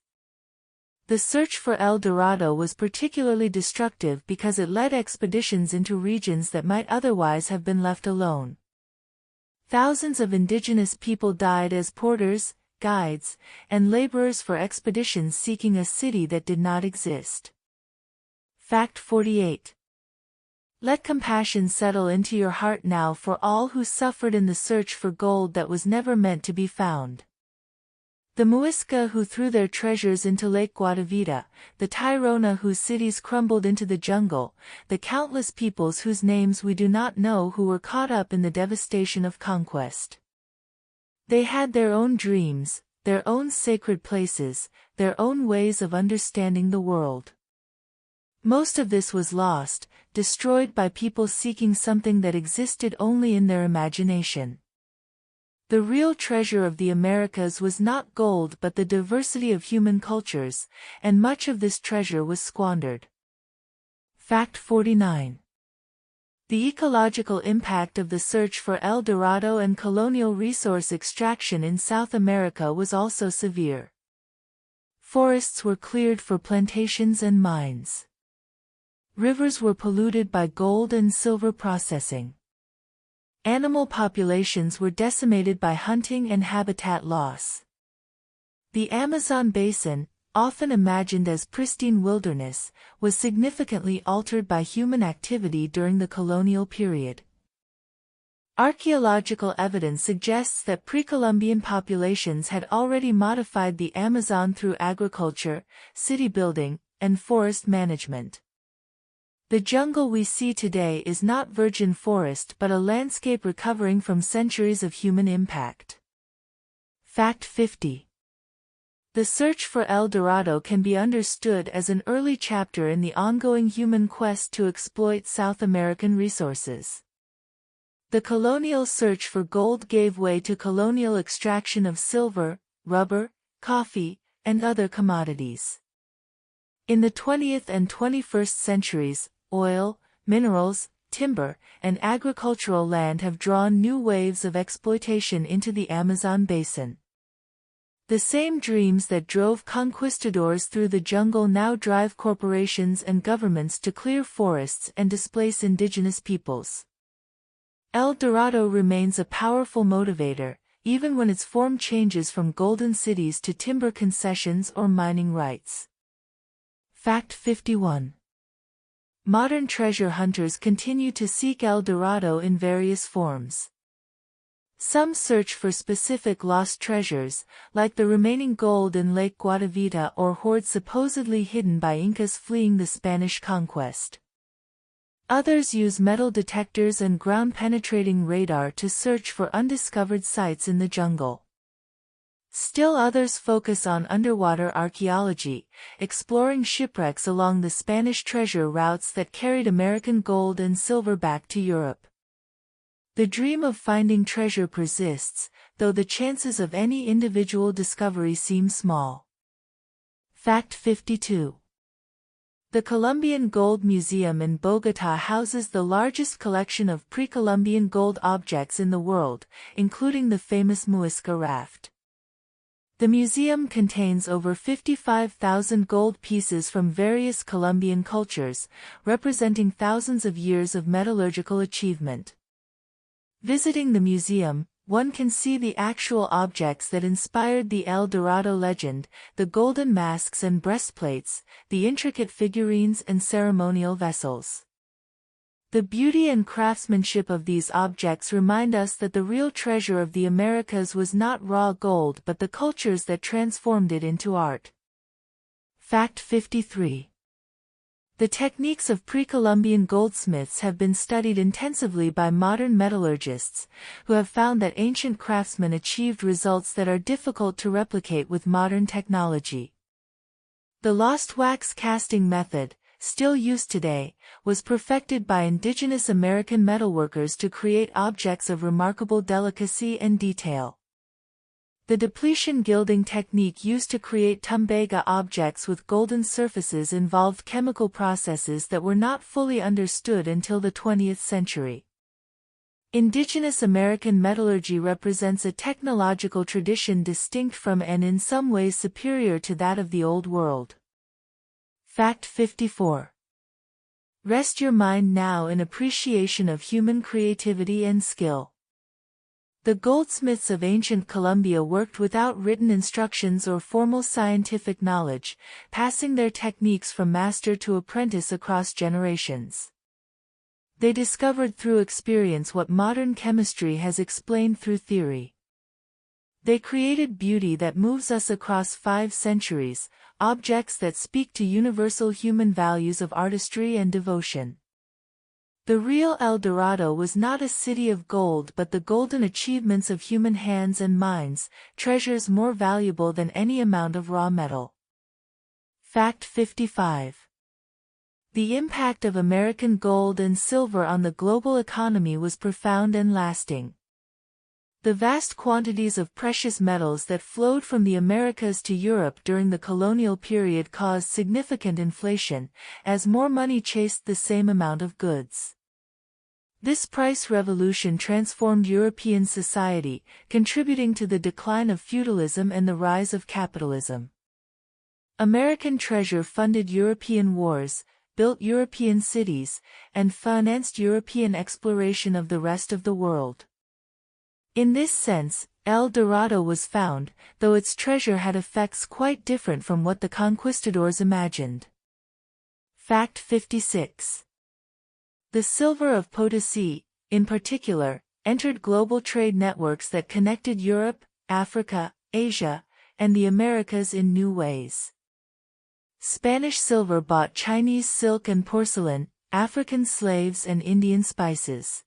The search for El Dorado was particularly destructive because it led expeditions into regions that might otherwise have been left alone. Thousands of indigenous people died as porters, guides, and laborers for expeditions seeking a city that did not exist. Fact 48. Let compassion settle into your heart now for all who suffered in the search for gold that was never meant to be found. The Muisca who threw their treasures into Lake Guatavita, the Tairona whose cities crumbled into the jungle, the countless peoples whose names we do not know who were caught up in the devastation of conquest. They had their own dreams, their own sacred places, their own ways of understanding the world. Most of this was lost, destroyed by people seeking something that existed only in their imagination. The real treasure of the Americas was not gold but the diversity of human cultures, and much of this treasure was squandered. Fact 49. The ecological impact of the search for El Dorado and colonial resource extraction in South America was also severe. Forests were cleared for plantations and mines. Rivers were polluted by gold and silver processing. Animal populations were decimated by hunting and habitat loss. The Amazon basin, often imagined as pristine wilderness, was significantly altered by human activity during the colonial period. Archaeological evidence suggests that pre-Columbian populations had already modified the Amazon through agriculture, city building, and forest management. The jungle we see today is not virgin forest but a landscape recovering from centuries of human impact. Fact 50. The search for El Dorado can be understood as an early chapter in the ongoing human quest to exploit South American resources. The colonial search for gold gave way to colonial extraction of silver, rubber, coffee, and other commodities. In the 20th and 21st centuries, oil, minerals, timber, and agricultural land have drawn new waves of exploitation into the Amazon basin. The same dreams that drove conquistadors through the jungle now drive corporations and governments to clear forests and displace indigenous peoples. El Dorado remains a powerful motivator, even when its form changes from golden cities to timber concessions or mining rights. Fact 51. Modern treasure hunters continue to seek El Dorado in various forms. Some search for specific lost treasures, like the remaining gold in Lake Guatavita or hoards supposedly hidden by Incas fleeing the Spanish conquest. Others use metal detectors and ground-penetrating radar to search for undiscovered sites in the jungle. Still others focus on underwater archaeology, exploring shipwrecks along the Spanish treasure routes that carried American gold and silver back to Europe. The dream of finding treasure persists, though the chances of any individual discovery seem small. Fact 52. The Colombian Gold Museum in Bogotá houses the largest collection of pre-Columbian gold objects in the world, including the famous Muisca Raft. The museum contains over 55,000 gold pieces from various Colombian cultures, representing thousands of years of metallurgical achievement. Visiting the museum, one can see the actual objects that inspired the El Dorado legend, the golden masks and breastplates, the intricate figurines and ceremonial vessels. The beauty and craftsmanship of these objects remind us that the real treasure of the Americas was not raw gold but the cultures that transformed it into art. Fact 53. The techniques of pre-Columbian goldsmiths have been studied intensively by modern metallurgists, who have found that ancient craftsmen achieved results that are difficult to replicate with modern technology. The lost wax casting method, still used today, was perfected by indigenous American metalworkers to create objects of remarkable delicacy and detail. The depletion gilding technique used to create tumbaga objects with golden surfaces involved chemical processes that were not fully understood until the 20th century. Indigenous American metallurgy represents a technological tradition distinct from and in some ways superior to that of the Old World. Fact 54. Rest your mind now in appreciation of human creativity and skill. The goldsmiths of ancient Colombia worked without written instructions or formal scientific knowledge, passing their techniques from master to apprentice across generations. They discovered through experience what modern chemistry has explained through theory. They created beauty that moves us across 5 centuries, objects that speak to universal human values of artistry and devotion. The real El Dorado was not a city of gold but the golden achievements of human hands and minds, treasures more valuable than any amount of raw metal. Fact 55. The impact of American gold and silver on the global economy was profound and lasting. The vast quantities of precious metals that flowed from the Americas to Europe during the colonial period caused significant inflation, as more money chased the same amount of goods. This price revolution transformed European society, contributing to the decline of feudalism and the rise of capitalism. American treasure funded European wars, built European cities, and financed European exploration of the rest of the world. In this sense, El Dorado was found, though its treasure had effects quite different from what the conquistadors imagined. Fact 56. The silver of Potosi, in particular, entered global trade networks that connected Europe, Africa, Asia, and the Americas in new ways. Spanish silver bought Chinese silk and porcelain, African slaves and Indian spices.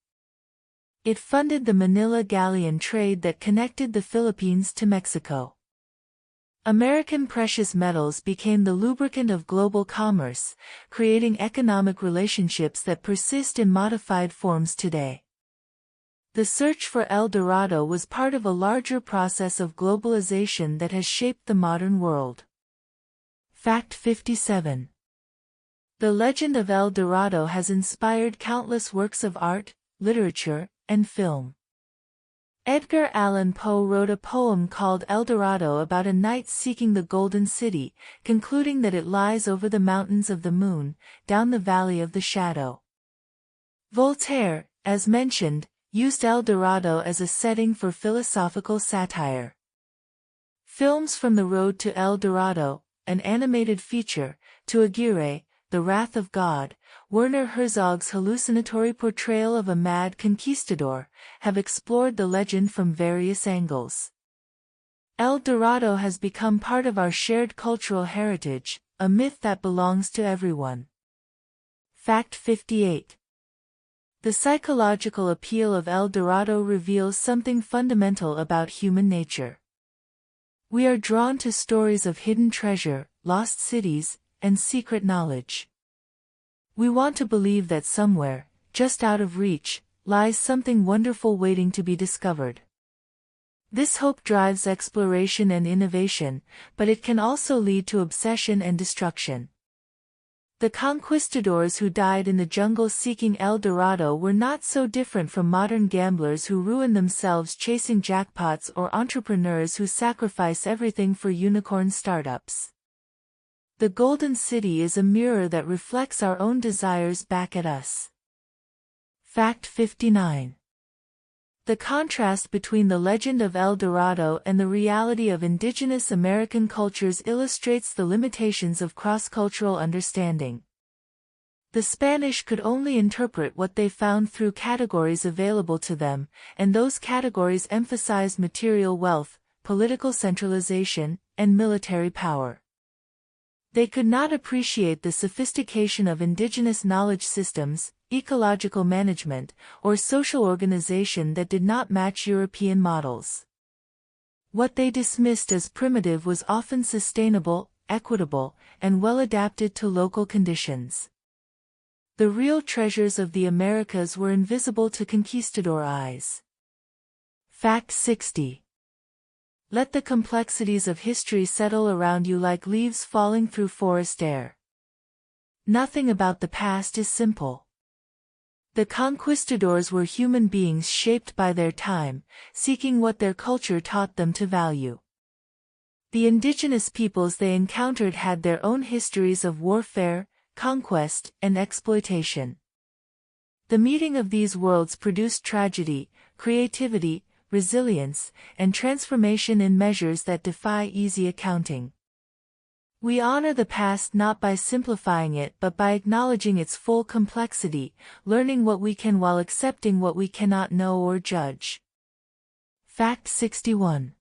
It funded the Manila galleon trade that connected the Philippines to Mexico. American precious metals became the lubricant of global commerce, creating economic relationships that persist in modified forms today. The search for El Dorado was part of a larger process of globalization that has shaped the modern world. Fact 57. The legend of El Dorado has inspired countless works of art, literature, and film. Edgar Allan Poe wrote a poem called El Dorado about a knight seeking the Golden City, concluding that it lies over the mountains of the moon, down the valley of the shadow. Voltaire, as mentioned, used El Dorado as a setting for philosophical satire. Films from The Road to El Dorado, an animated feature, to Aguirre, The Wrath of God, Werner Herzog's hallucinatory portrayal of a mad conquistador, have explored the legend from various angles. El Dorado has become part of our shared cultural heritage, a myth that belongs to everyone. Fact 58. The psychological appeal of El Dorado reveals something fundamental about human nature. We are drawn to stories of hidden treasure, lost cities, and secret knowledge. We want to believe that somewhere, just out of reach, lies something wonderful waiting to be discovered. This hope drives exploration and innovation, but it can also lead to obsession and destruction. The conquistadors who died in the jungle seeking El Dorado were not so different from modern gamblers who ruin themselves chasing jackpots or entrepreneurs who sacrifice everything for unicorn startups. The Golden City is a mirror that reflects our own desires back at us. Fact 59. The contrast between the legend of El Dorado and the reality of indigenous American cultures illustrates the limitations of cross-cultural understanding. The Spanish could only interpret what they found through categories available to them, and those categories emphasized material wealth, political centralization, and military power. They could not appreciate the sophistication of indigenous knowledge systems, ecological management, or social organization that did not match European models. What they dismissed as primitive was often sustainable, equitable, and well adapted to local conditions. The real treasures of the Americas were invisible to conquistador eyes. Fact 60. Let the complexities of history settle around you like leaves falling through forest air. Nothing about the past is simple. The conquistadors were human beings shaped by their time, seeking what their culture taught them to value. The indigenous peoples they encountered had their own histories of warfare, conquest, and exploitation. The meeting of these worlds produced tragedy, creativity, resilience, and transformation in measures that defy easy accounting. We honor the past not by simplifying it but by acknowledging its full complexity, learning what we can while accepting what we cannot know or judge. Fact 61.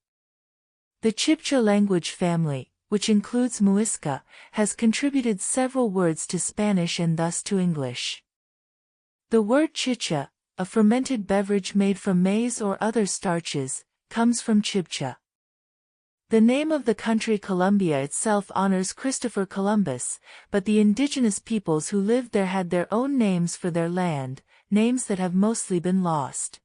The Chibcha language family, which includes Muisca, has contributed several words to Spanish and thus to English. The word chicha, a fermented beverage made from maize or other starches, comes from Chibcha. The name of the country Colombia itself honors Christopher Columbus, but the indigenous peoples who lived there had their own names for their land, names that have mostly been lost.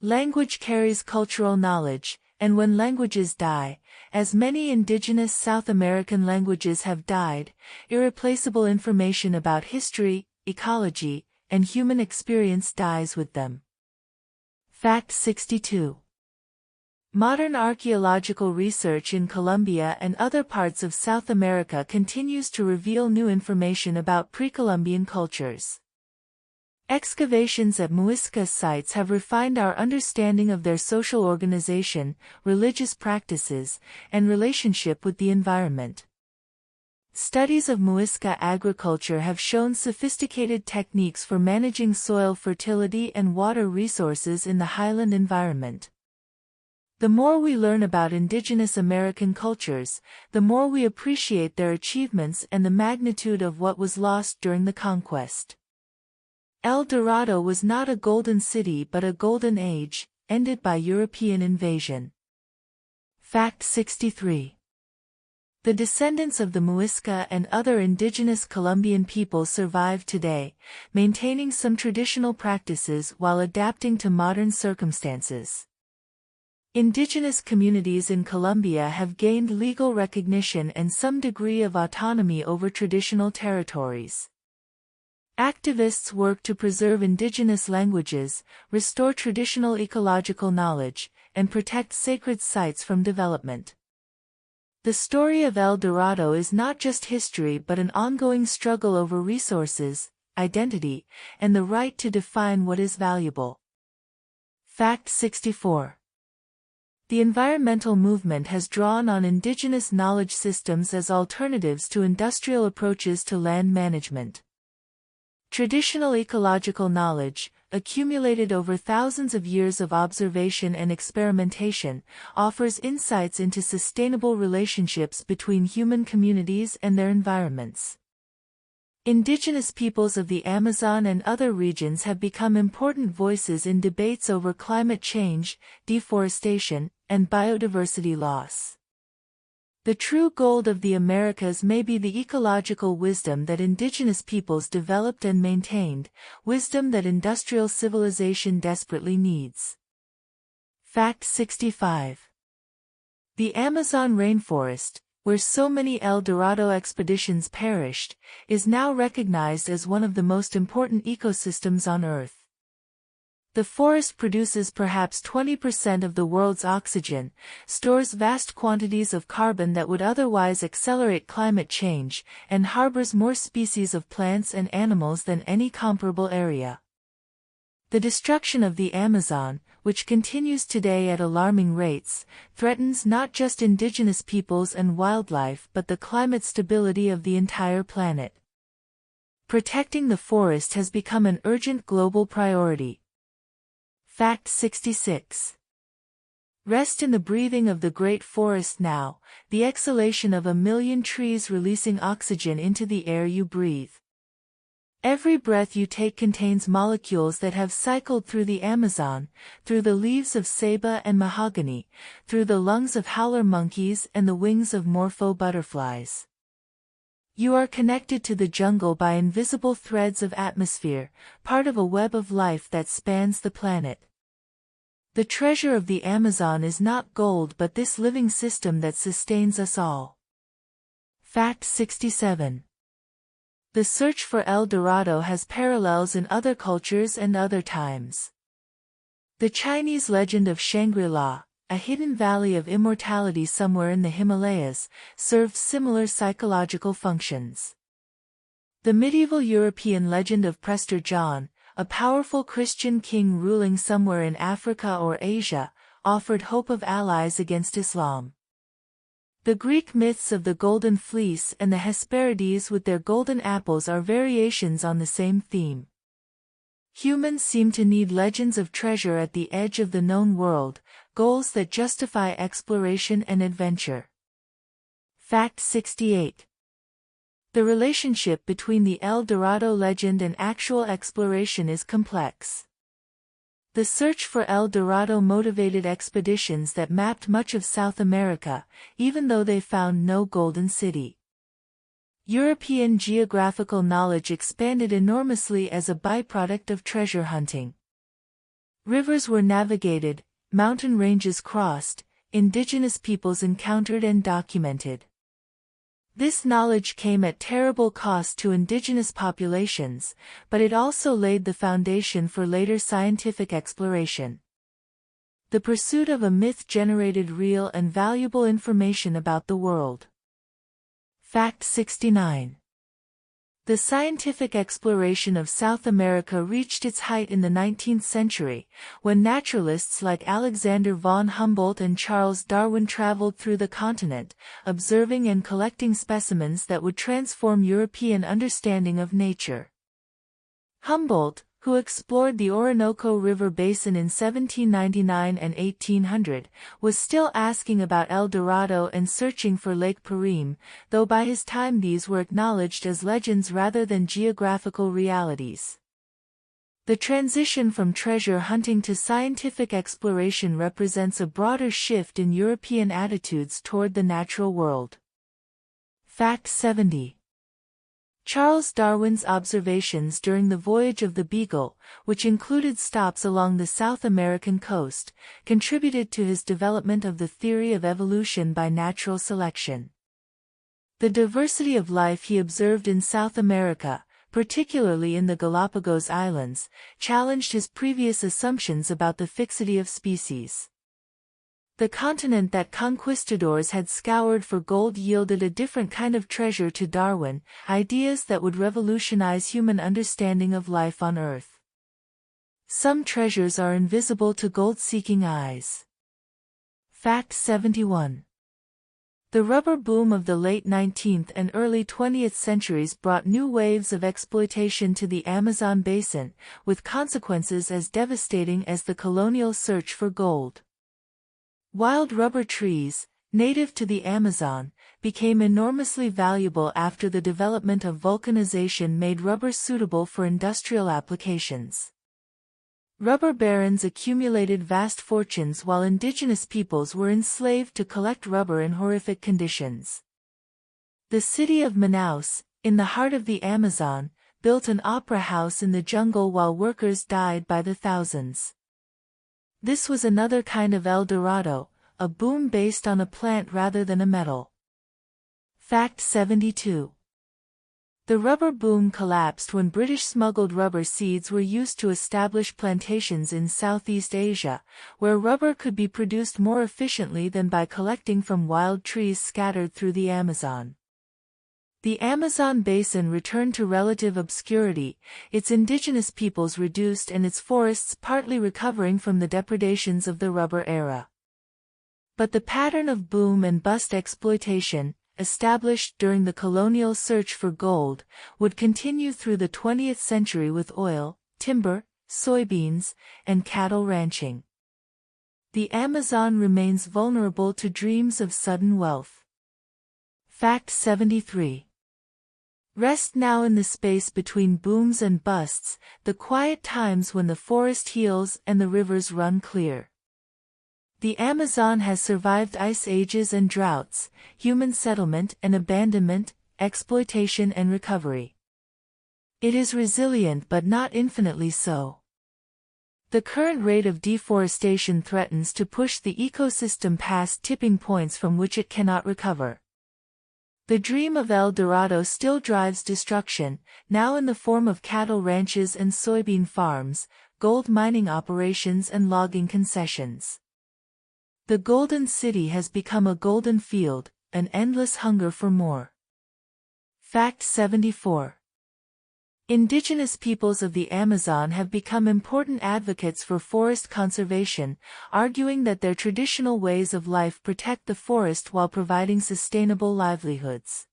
Language carries cultural knowledge, and when languages die, as many indigenous South American languages have died, irreplaceable information about history, ecology, and human experience dies with them. Fact 62. Modern archaeological research in Colombia and other parts of South America continues to reveal new information about pre-Columbian cultures. Excavations at Muisca sites have refined our understanding of their social organization, religious practices, and relationship with the environment. Studies of Muisca agriculture have shown sophisticated techniques for managing soil fertility and water resources in the highland environment. The more we learn about indigenous American cultures, the more we appreciate their achievements and the magnitude of what was lost during the conquest. El Dorado was not a golden city but a golden age, ended by European invasion. Fact 63. The descendants of the Muisca and other indigenous Colombian peoples survive today, maintaining some traditional practices while adapting to modern circumstances. Indigenous communities in Colombia have gained legal recognition and some degree of autonomy over traditional territories. Activists work to preserve indigenous languages, restore traditional ecological knowledge, and protect sacred sites from development. The story of El Dorado is not just history but an ongoing struggle over resources, identity, and the right to define what is valuable. Fact 64. The environmental movement has drawn on indigenous knowledge systems as alternatives to industrial approaches to land management. Traditional ecological knowledge, accumulated over thousands of years of observation and experimentation, offers insights into sustainable relationships between human communities and their environments. Indigenous peoples of the Amazon and other regions have become important voices in debates over climate change, deforestation, and biodiversity loss. The true gold of the Americas may be the ecological wisdom that indigenous peoples developed and maintained, wisdom that industrial civilization desperately needs. Fact 65. The Amazon rainforest, where so many El Dorado expeditions perished, is now recognized as one of the most important ecosystems on Earth. The forest produces perhaps 20% of the world's oxygen, stores vast quantities of carbon that would otherwise accelerate climate change, and harbors more species of plants and animals than any comparable area. The destruction of the Amazon, which continues today at alarming rates, threatens not just indigenous peoples and wildlife but the climate stability of the entire planet. Protecting the forest has become an urgent global priority. Fact 66. Rest in the breathing of the great forest now, the exhalation of 1 million trees releasing oxygen into the air you breathe. Every breath you take contains molecules that have cycled through the Amazon, through the leaves of ceiba and mahogany, through the lungs of howler monkeys and the wings of morpho butterflies. You are connected to the jungle by invisible threads of atmosphere, part of a web of life that spans the planet. The treasure of the Amazon is not gold but this living system that sustains us all. Fact 67. The search for El Dorado has parallels in other cultures and other times. The Chinese legend of Shangri-La, a hidden valley of immortality somewhere in the Himalayas, served similar psychological functions. The medieval European legend of Prester John, a powerful Christian king ruling somewhere in Africa or Asia, offered hope of allies against Islam. The Greek myths of the Golden Fleece and the Hesperides with their golden apples are variations on the same theme. Humans seem to need legends of treasure at the edge of the known world, goals that justify exploration and adventure. Fact 68. The relationship between the El Dorado legend and actual exploration is complex. The search for El Dorado motivated expeditions that mapped much of South America, even though they found no golden city. European geographical knowledge expanded enormously as a byproduct of treasure hunting. Rivers were navigated, mountain ranges crossed, indigenous peoples encountered and documented. This knowledge came at terrible cost to indigenous populations, but it also laid the foundation for later scientific exploration. The pursuit of a myth generated real and valuable information about the world. Fact 69. The scientific exploration of South America reached its height in the 19th century, when naturalists like Alexander von Humboldt and Charles Darwin traveled through the continent, observing and collecting specimens that would transform European understanding of nature. Humboldt, who explored the Orinoco River basin in 1799 and 1800, was still asking about El Dorado and searching for Lake Parim, though by his time these were acknowledged as legends rather than geographical realities. The transition from treasure hunting to scientific exploration represents a broader shift in European attitudes toward the natural world. Fact 70. Charles Darwin's observations during the voyage of the Beagle, which included stops along the South American coast, contributed to his development of the theory of evolution by natural selection. The diversity of life he observed in South America, particularly in the Galapagos Islands, challenged his previous assumptions about the fixity of species. The continent that conquistadors had scoured for gold yielded a different kind of treasure to Darwin, ideas that would revolutionize human understanding of life on Earth. Some treasures are invisible to gold-seeking eyes. Fact 71. The rubber boom of the late 19th and early 20th centuries brought new waves of exploitation to the Amazon basin, with consequences as devastating as the colonial search for gold. Wild rubber trees, native to the Amazon, became enormously valuable after the development of vulcanization made rubber suitable for industrial applications. Rubber barons accumulated vast fortunes while indigenous peoples were enslaved to collect rubber in horrific conditions. The city of Manaus, in the heart of the Amazon, built an opera house in the jungle while workers died by the thousands. This was another kind of El Dorado, a boom based on a plant rather than a metal. Fact 72. The rubber boom collapsed when British smuggled rubber seeds were used to establish plantations in Southeast Asia, where rubber could be produced more efficiently than by collecting from wild trees scattered through the Amazon. The Amazon basin returned to relative obscurity, its indigenous peoples reduced and its forests partly recovering from the depredations of the rubber era. But the pattern of boom and bust exploitation, established during the colonial search for gold, would continue through the 20th century with oil, timber, soybeans, and cattle ranching. The Amazon remains vulnerable to dreams of sudden wealth. Fact 73. Rest now in the space between booms and busts, the quiet times when the forest heals and the rivers run clear. The Amazon has survived ice ages and droughts, human settlement and abandonment, exploitation and recovery. It is resilient but not infinitely so. The current rate of deforestation threatens to push the ecosystem past tipping points from which it cannot recover. The dream of El Dorado still drives destruction, now in the form of cattle ranches and soybean farms, gold mining operations and logging concessions. The Golden City has become a golden field, an endless hunger for more. Fact 74. Indigenous peoples of the Amazon have become important advocates for forest conservation, arguing that their traditional ways of life protect the forest while providing sustainable livelihoods.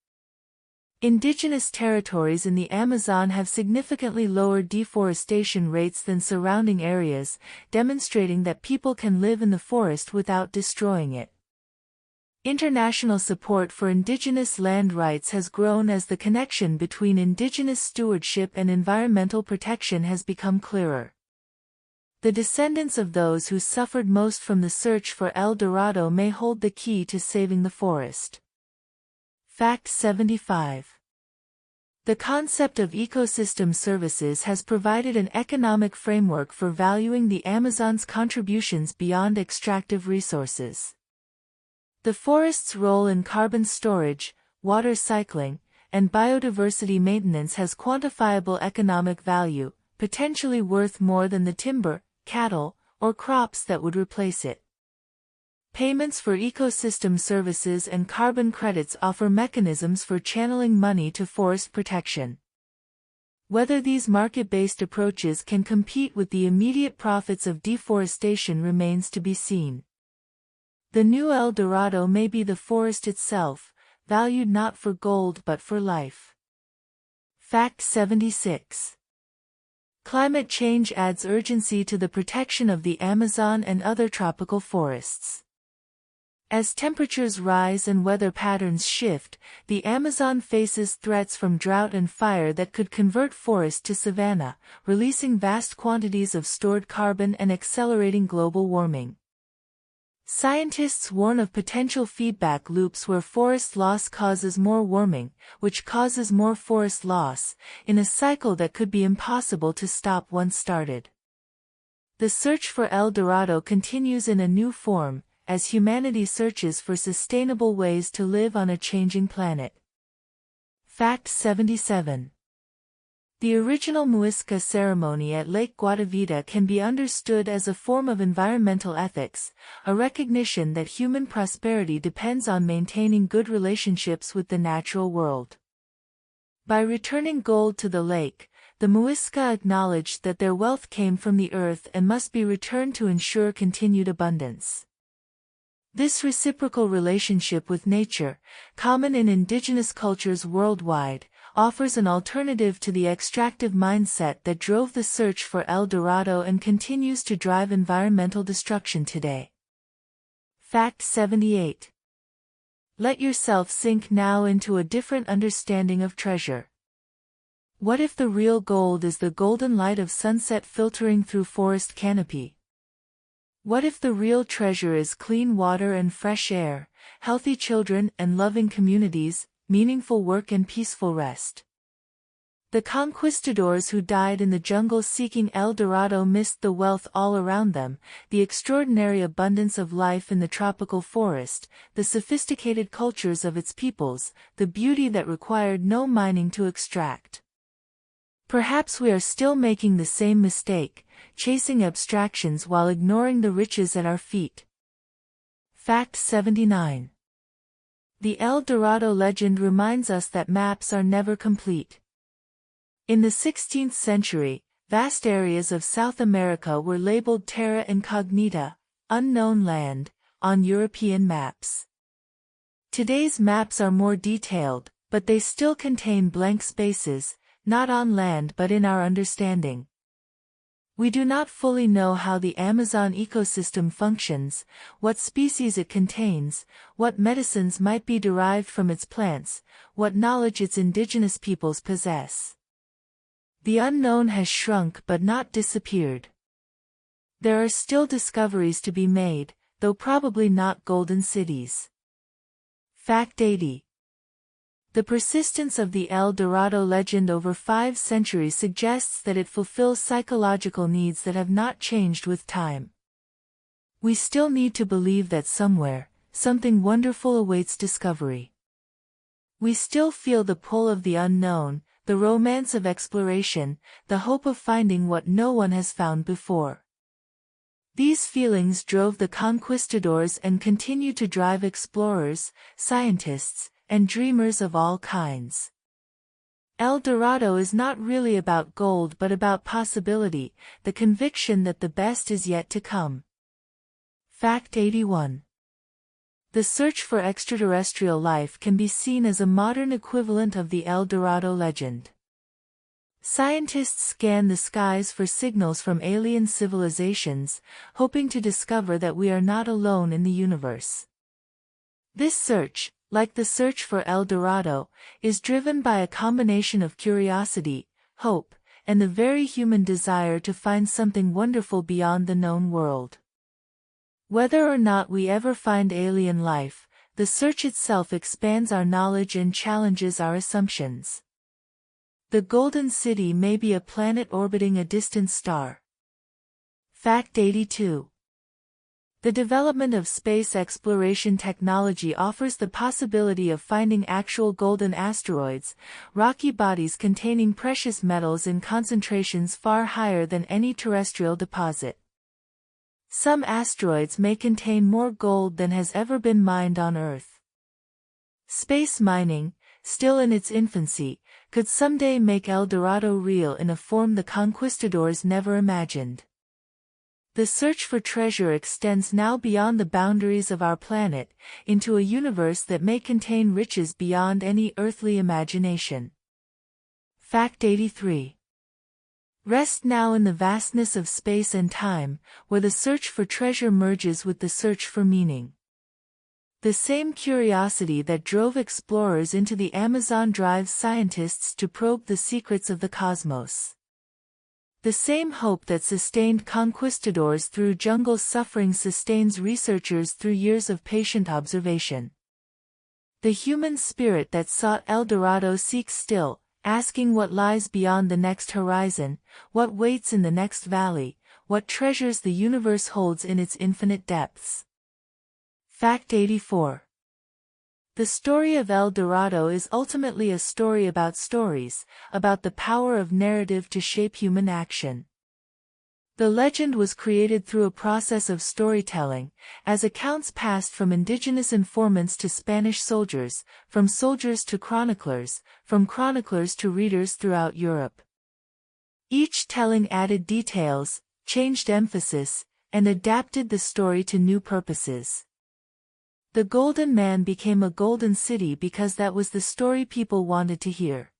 Indigenous territories in the Amazon have significantly lower deforestation rates than surrounding areas, demonstrating that people can live in the forest without destroying it. International support for indigenous land rights has grown as the connection between indigenous stewardship and environmental protection has become clearer. The descendants of those who suffered most from the search for El Dorado may hold the key to saving the forest. Fact 75. The concept of ecosystem services has provided an economic framework for valuing the Amazon's contributions beyond extractive resources. The forest's role in carbon storage, water cycling, and biodiversity maintenance has quantifiable economic value, potentially worth more than the timber, cattle, or crops that would replace it. Payments for ecosystem services and carbon credits offer mechanisms for channeling money to forest protection. Whether these market-based approaches can compete with the immediate profits of deforestation remains to be seen. The new El Dorado may be the forest itself, valued not for gold but for life. Fact 76. Climate change adds urgency to the protection of the Amazon and other tropical forests. As temperatures rise and weather patterns shift, the Amazon faces threats from drought and fire that could convert forest to savanna, releasing vast quantities of stored carbon and accelerating global warming. Scientists warn of potential feedback loops where forest loss causes more warming, which causes more forest loss, in a cycle that could be impossible to stop once started. The search for El Dorado continues in a new form, as humanity searches for sustainable ways to live on a changing planet. Fact 77. The original Muisca ceremony at Lake Guatavita can be understood as a form of environmental ethics, a recognition that human prosperity depends on maintaining good relationships with the natural world. By returning gold to the lake, the Muisca acknowledged that their wealth came from the earth and must be returned to ensure continued abundance. This reciprocal relationship with nature, common in indigenous cultures worldwide, offers an alternative to the extractive mindset that drove the search for El Dorado and continues to drive environmental destruction today. Fact 78. Let yourself sink now into a different understanding of treasure. What if the real gold is the golden light of sunset filtering through forest canopy? What if the real treasure is clean water and fresh air, healthy children and loving communities, meaningful work and peaceful rest? The conquistadors who died in the jungle seeking El Dorado missed the wealth all around them, the extraordinary abundance of life in the tropical forest, the sophisticated cultures of its peoples, the beauty that required no mining to extract. Perhaps we are still making the same mistake, chasing abstractions while ignoring the riches at our feet. Fact 79. The El Dorado legend reminds us that maps are never complete. In the 16th century, vast areas of South America were labeled terra incognita, unknown land, on European maps. Today's maps are more detailed, but they still contain blank spaces, not on land but in our understanding. We do not fully know how the Amazon ecosystem functions, what species it contains, what medicines might be derived from its plants, what knowledge its indigenous peoples possess. The unknown has shrunk but not disappeared. There are still discoveries to be made, though probably not golden cities. Fact 80. The persistence of the El Dorado legend over 5 centuries suggests that it fulfills psychological needs that have not changed with time. We still need to believe that somewhere, something wonderful awaits discovery. We still feel the pull of the unknown, the romance of exploration, the hope of finding what no one has found before. These feelings drove the conquistadors and continue to drive explorers, scientists, and dreamers of all kinds. El Dorado is not really about gold but about possibility, the conviction that the best is yet to come. Fact 81. The search for extraterrestrial life can be seen as a modern equivalent of the El Dorado legend. Scientists scan the skies for signals from alien civilizations, hoping to discover that we are not alone in the universe. This search, like the search for El Dorado, is driven by a combination of curiosity, hope, and the very human desire to find something wonderful beyond the known world. Whether or not we ever find alien life, the search itself expands our knowledge and challenges our assumptions. The Golden City may be a planet orbiting a distant star. Fact 82. The development of space exploration technology offers the possibility of finding actual golden asteroids, rocky bodies containing precious metals in concentrations far higher than any terrestrial deposit. Some asteroids may contain more gold than has ever been mined on Earth. Space mining, still in its infancy, could someday make El Dorado real in a form the conquistadors never imagined. The search for treasure extends now beyond the boundaries of our planet, into a universe that may contain riches beyond any earthly imagination. Fact 83. Rest now in the vastness of space and time, where the search for treasure merges with the search for meaning. The same curiosity that drove explorers into the Amazon drives scientists to probe the secrets of the cosmos. The same hope that sustained conquistadors through jungle suffering sustains researchers through years of patient observation. The human spirit that sought El Dorado seeks still, asking what lies beyond the next horizon, what waits in the next valley, what treasures the universe holds in its infinite depths. Fact 84. The story of El Dorado is ultimately a story about stories, about the power of narrative to shape human action. The legend was created through a process of storytelling, as accounts passed from indigenous informants to Spanish soldiers, from soldiers to chroniclers, from chroniclers to readers throughout Europe. Each telling added details, changed emphasis, and adapted the story to new purposes. The Golden Man became a golden city because that was the story people wanted to hear.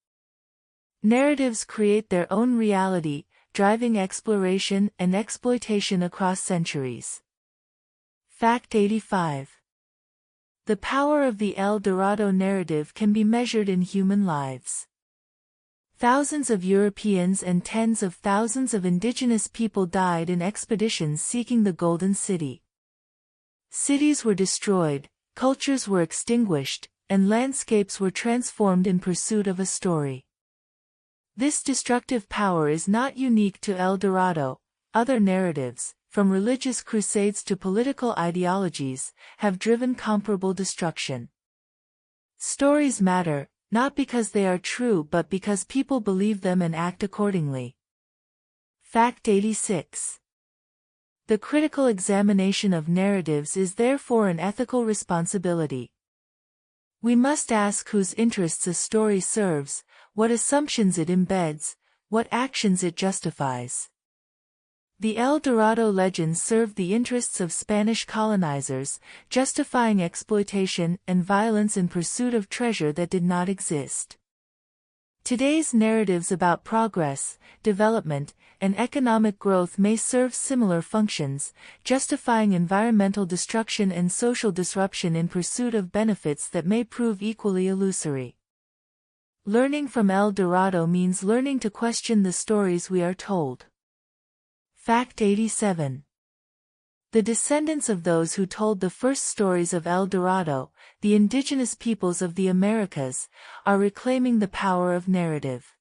Narratives create their own reality, driving exploration and exploitation across centuries. Fact 85. The power of the El Dorado narrative can be measured in human lives. Thousands of Europeans and tens of thousands of indigenous people died in expeditions seeking the Golden City. Cities were destroyed, cultures were extinguished, and landscapes were transformed in pursuit of a story. This destructive power is not unique to El Dorado. Other narratives, from religious crusades to political ideologies, have driven comparable destruction. Stories matter, not because they are true but because people believe them and act accordingly. Fact 86. The critical examination of narratives is therefore an ethical responsibility. We must ask whose interests a story serves, what assumptions it embeds, what actions it justifies. The El Dorado legend served the interests of Spanish colonizers, justifying exploitation and violence in pursuit of treasure that did not exist. Today's narratives about progress, development, and economic growth may serve similar functions, justifying environmental destruction and social disruption in pursuit of benefits that may prove equally illusory. Learning from El Dorado means learning to question the stories we are told. Fact 87. The descendants of those who told the first stories of El Dorado, the indigenous peoples of the Americas, are reclaiming the power of narrative.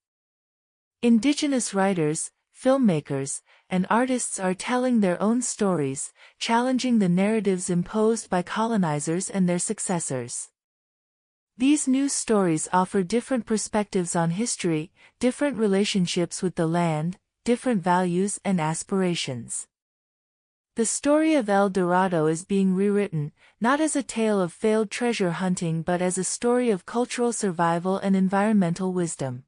Indigenous writers, filmmakers, and artists are telling their own stories, challenging the narratives imposed by colonizers and their successors. These new stories offer different perspectives on history, different relationships with the land, different values and aspirations. The story of El Dorado is being rewritten, not as a tale of failed treasure hunting but as a story of cultural survival and environmental wisdom.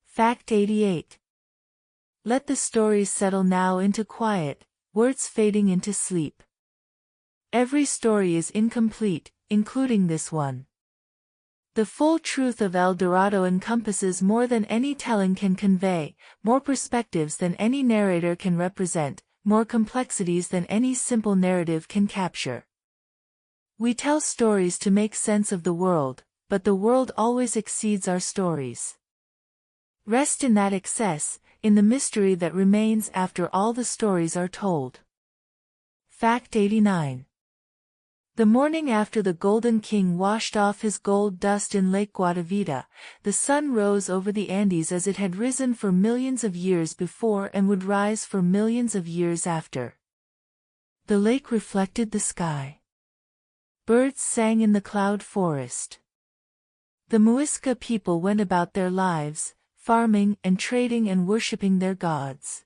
Fact 88. Let the stories settle now into quiet, words fading into sleep. Every story is incomplete, including this one. The full truth of El Dorado encompasses more than any telling can convey, more perspectives than any narrator can represent, more complexities than any simple narrative can capture. We tell stories to make sense of the world, but the world always exceeds our stories. Rest in that excess, in the mystery that remains after all the stories are told. Fact 89. The morning after the Golden King washed off his gold dust in Lake Guatavita, the sun rose over the Andes as it had risen for millions of years before and would rise for millions of years after. The lake reflected the sky. Birds sang in the cloud forest. The Muisca people went about their lives, farming and trading and worshipping their gods.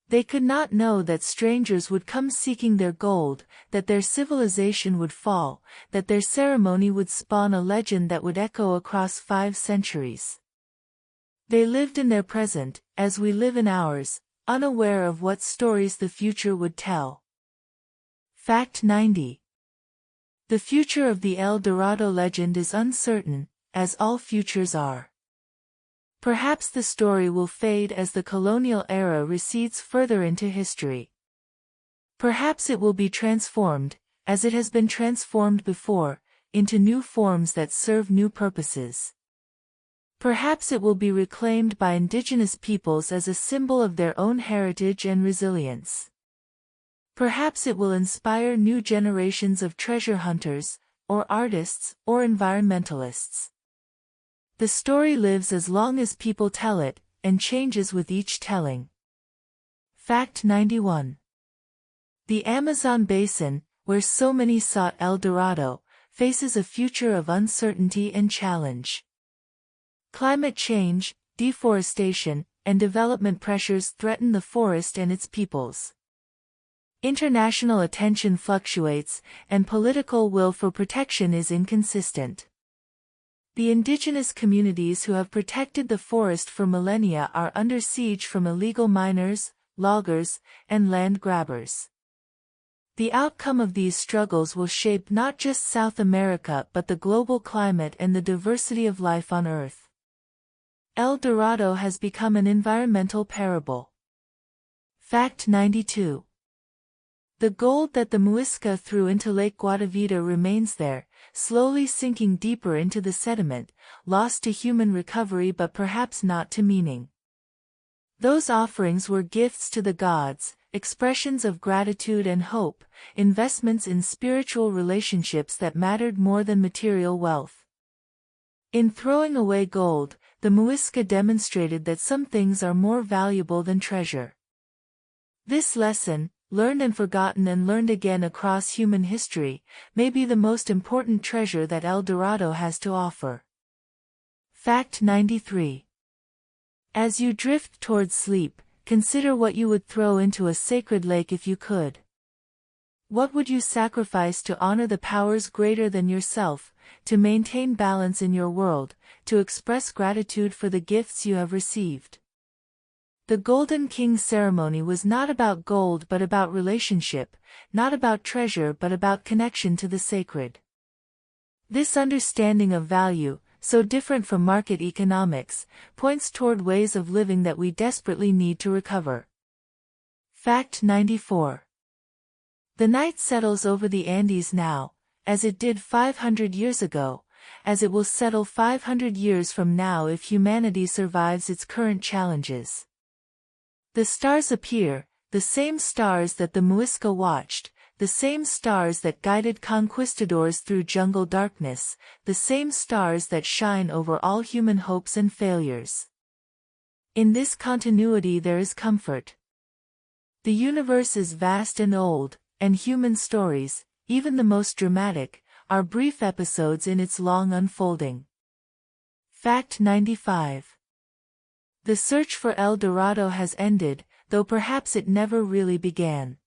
They could not know that strangers would come seeking their gold, that their civilization would fall, that their ceremony would spawn a legend that would echo across 5 centuries. They lived in their present, as we live in ours, unaware of what stories the future would tell. Fact 90. The future of the El Dorado legend is uncertain, as all futures are. Perhaps the story will fade as the colonial era recedes further into history. Perhaps it will be transformed, as it has been transformed before, into new forms that serve new purposes. Perhaps it will be reclaimed by indigenous peoples as a symbol of their own heritage and resilience. Perhaps it will inspire new generations of treasure hunters, or artists, or environmentalists. The story lives as long as people tell it, and changes with each telling. Fact 91. The Amazon basin, where so many sought El Dorado, faces a future of uncertainty and challenge. Climate change, deforestation, and development pressures threaten the forest and its peoples. International attention fluctuates, and political will for protection is inconsistent. The indigenous communities who have protected the forest for millennia are under siege from illegal miners, loggers, and land grabbers. The outcome of these struggles will shape not just South America but the global climate and the diversity of life on Earth. El Dorado has become an environmental parable. Fact 92. The gold that the Muisca threw into Lake Guatavita remains there, slowly sinking deeper into the sediment, lost to human recovery but perhaps not to meaning. Those offerings were gifts to the gods, expressions of gratitude and hope, investments in spiritual relationships that mattered more than material wealth. In throwing away gold, the Muisca demonstrated that some things are more valuable than treasure. This lesson, learned and forgotten and learned again across human history, may be the most important treasure that El Dorado has to offer. Fact 93. As you drift towards sleep, consider what you would throw into a sacred lake if you could. What would you sacrifice to honor the powers greater than yourself, to maintain balance in your world, to express gratitude for the gifts you have received? The Golden King ceremony was not about gold but about relationship, not about treasure but about connection to the sacred. This understanding of value, so different from market economics, points toward ways of living that we desperately need to recover. Fact 94. The night settles over the Andes now, as it did 500 years ago, as it will settle 500 years from now if humanity survives its current challenges. The stars appear, the same stars that the Muisca watched, the same stars that guided conquistadors through jungle darkness, the same stars that shine over all human hopes and failures. In this continuity there is comfort. The universe is vast and old, and human stories, even the most dramatic, are brief episodes in its long unfolding. Fact 95. The search for El Dorado has ended, though perhaps it never really began.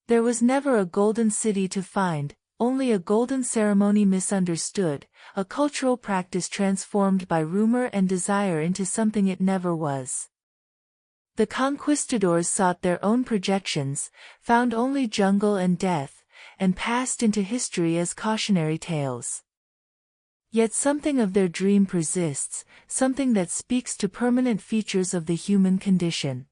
There was never a golden city to find, only a golden ceremony misunderstood, a cultural practice transformed by rumor and desire into something it never was. The conquistadors sought their own projections, found only jungle and death, and passed into history as cautionary tales. Yet something of their dream persists, something that speaks to permanent features of the human condition.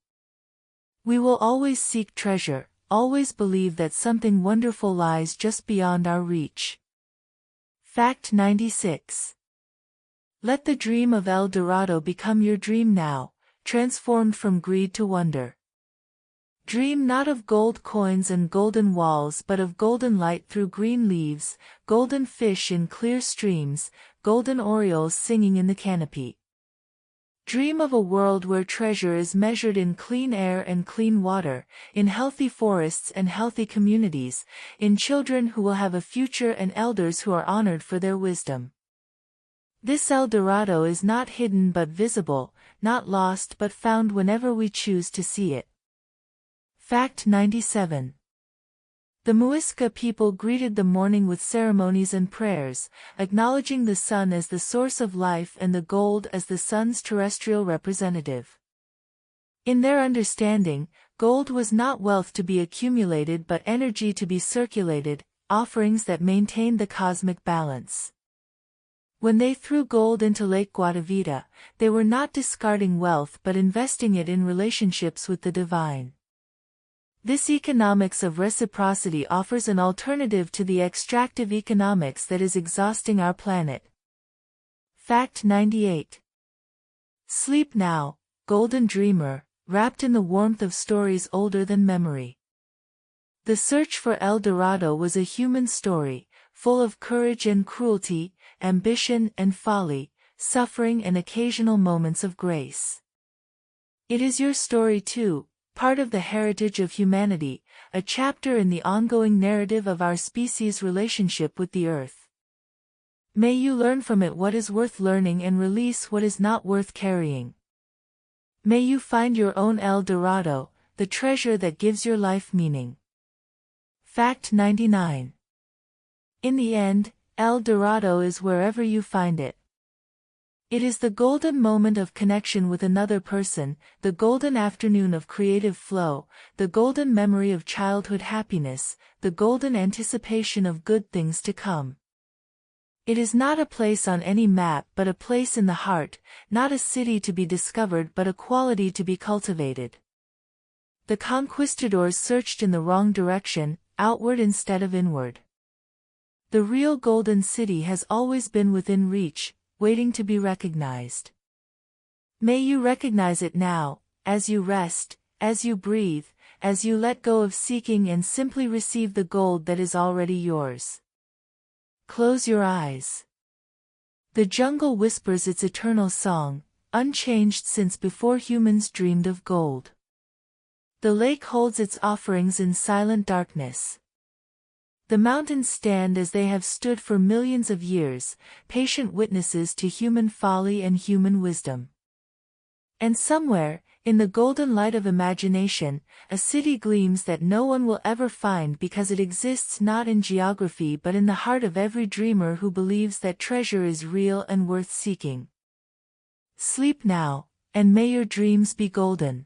We will always seek treasure, always believe that something wonderful lies just beyond our reach. Fact 96. Let the dream of El Dorado become your dream now, transformed from greed to wonder. Dream not of gold coins and golden walls but of golden light through green leaves, golden fish in clear streams, golden orioles singing in the canopy. Dream of a world where treasure is measured in clean air and clean water, in healthy forests and healthy communities, in children who will have a future and elders who are honored for their wisdom. This El Dorado is not hidden but visible, not lost but found whenever we choose to see it. Fact 97. The Muisca people greeted the morning with ceremonies and prayers, acknowledging the sun as the source of life and the gold as the sun's terrestrial representative. In their understanding, gold was not wealth to be accumulated but energy to be circulated, offerings that maintained the cosmic balance. When they threw gold into Lake Guatavita, they were not discarding wealth but investing it in relationships with the divine. This economics of reciprocity offers an alternative to the extractive economics that is exhausting our planet. Fact 98. Sleep now, golden dreamer, wrapped in the warmth of stories older than memory. The search for El Dorado was a human story, full of courage and cruelty, ambition and folly, suffering and occasional moments of grace. It is your story too, part of the heritage of humanity, a chapter in the ongoing narrative of our species' relationship with the earth. May you learn from it what is worth learning and release what is not worth carrying. May you find your own El Dorado, the treasure that gives your life meaning. Fact 99. In the end, El Dorado is wherever you find it. It is the golden moment of connection with another person, the golden afternoon of creative flow, the golden memory of childhood happiness, the golden anticipation of good things to come. It is not a place on any map but a place in the heart, not a city to be discovered but a quality to be cultivated. The conquistadors searched in the wrong direction, outward instead of inward. The real golden city has always been within reach, waiting to be recognized. May you recognize it now, as you rest, as you breathe, as you let go of seeking and simply receive the gold that is already yours. Close your eyes. The jungle whispers its eternal song, unchanged since before humans dreamed of gold. The lake holds its offerings in silent darkness. The mountains stand as they have stood for millions of years, patient witnesses to human folly and human wisdom. And somewhere, in the golden light of imagination, a city gleams that no one will ever find because it exists not in geography but in the heart of every dreamer who believes that treasure is real and worth seeking. Sleep now, and may your dreams be golden.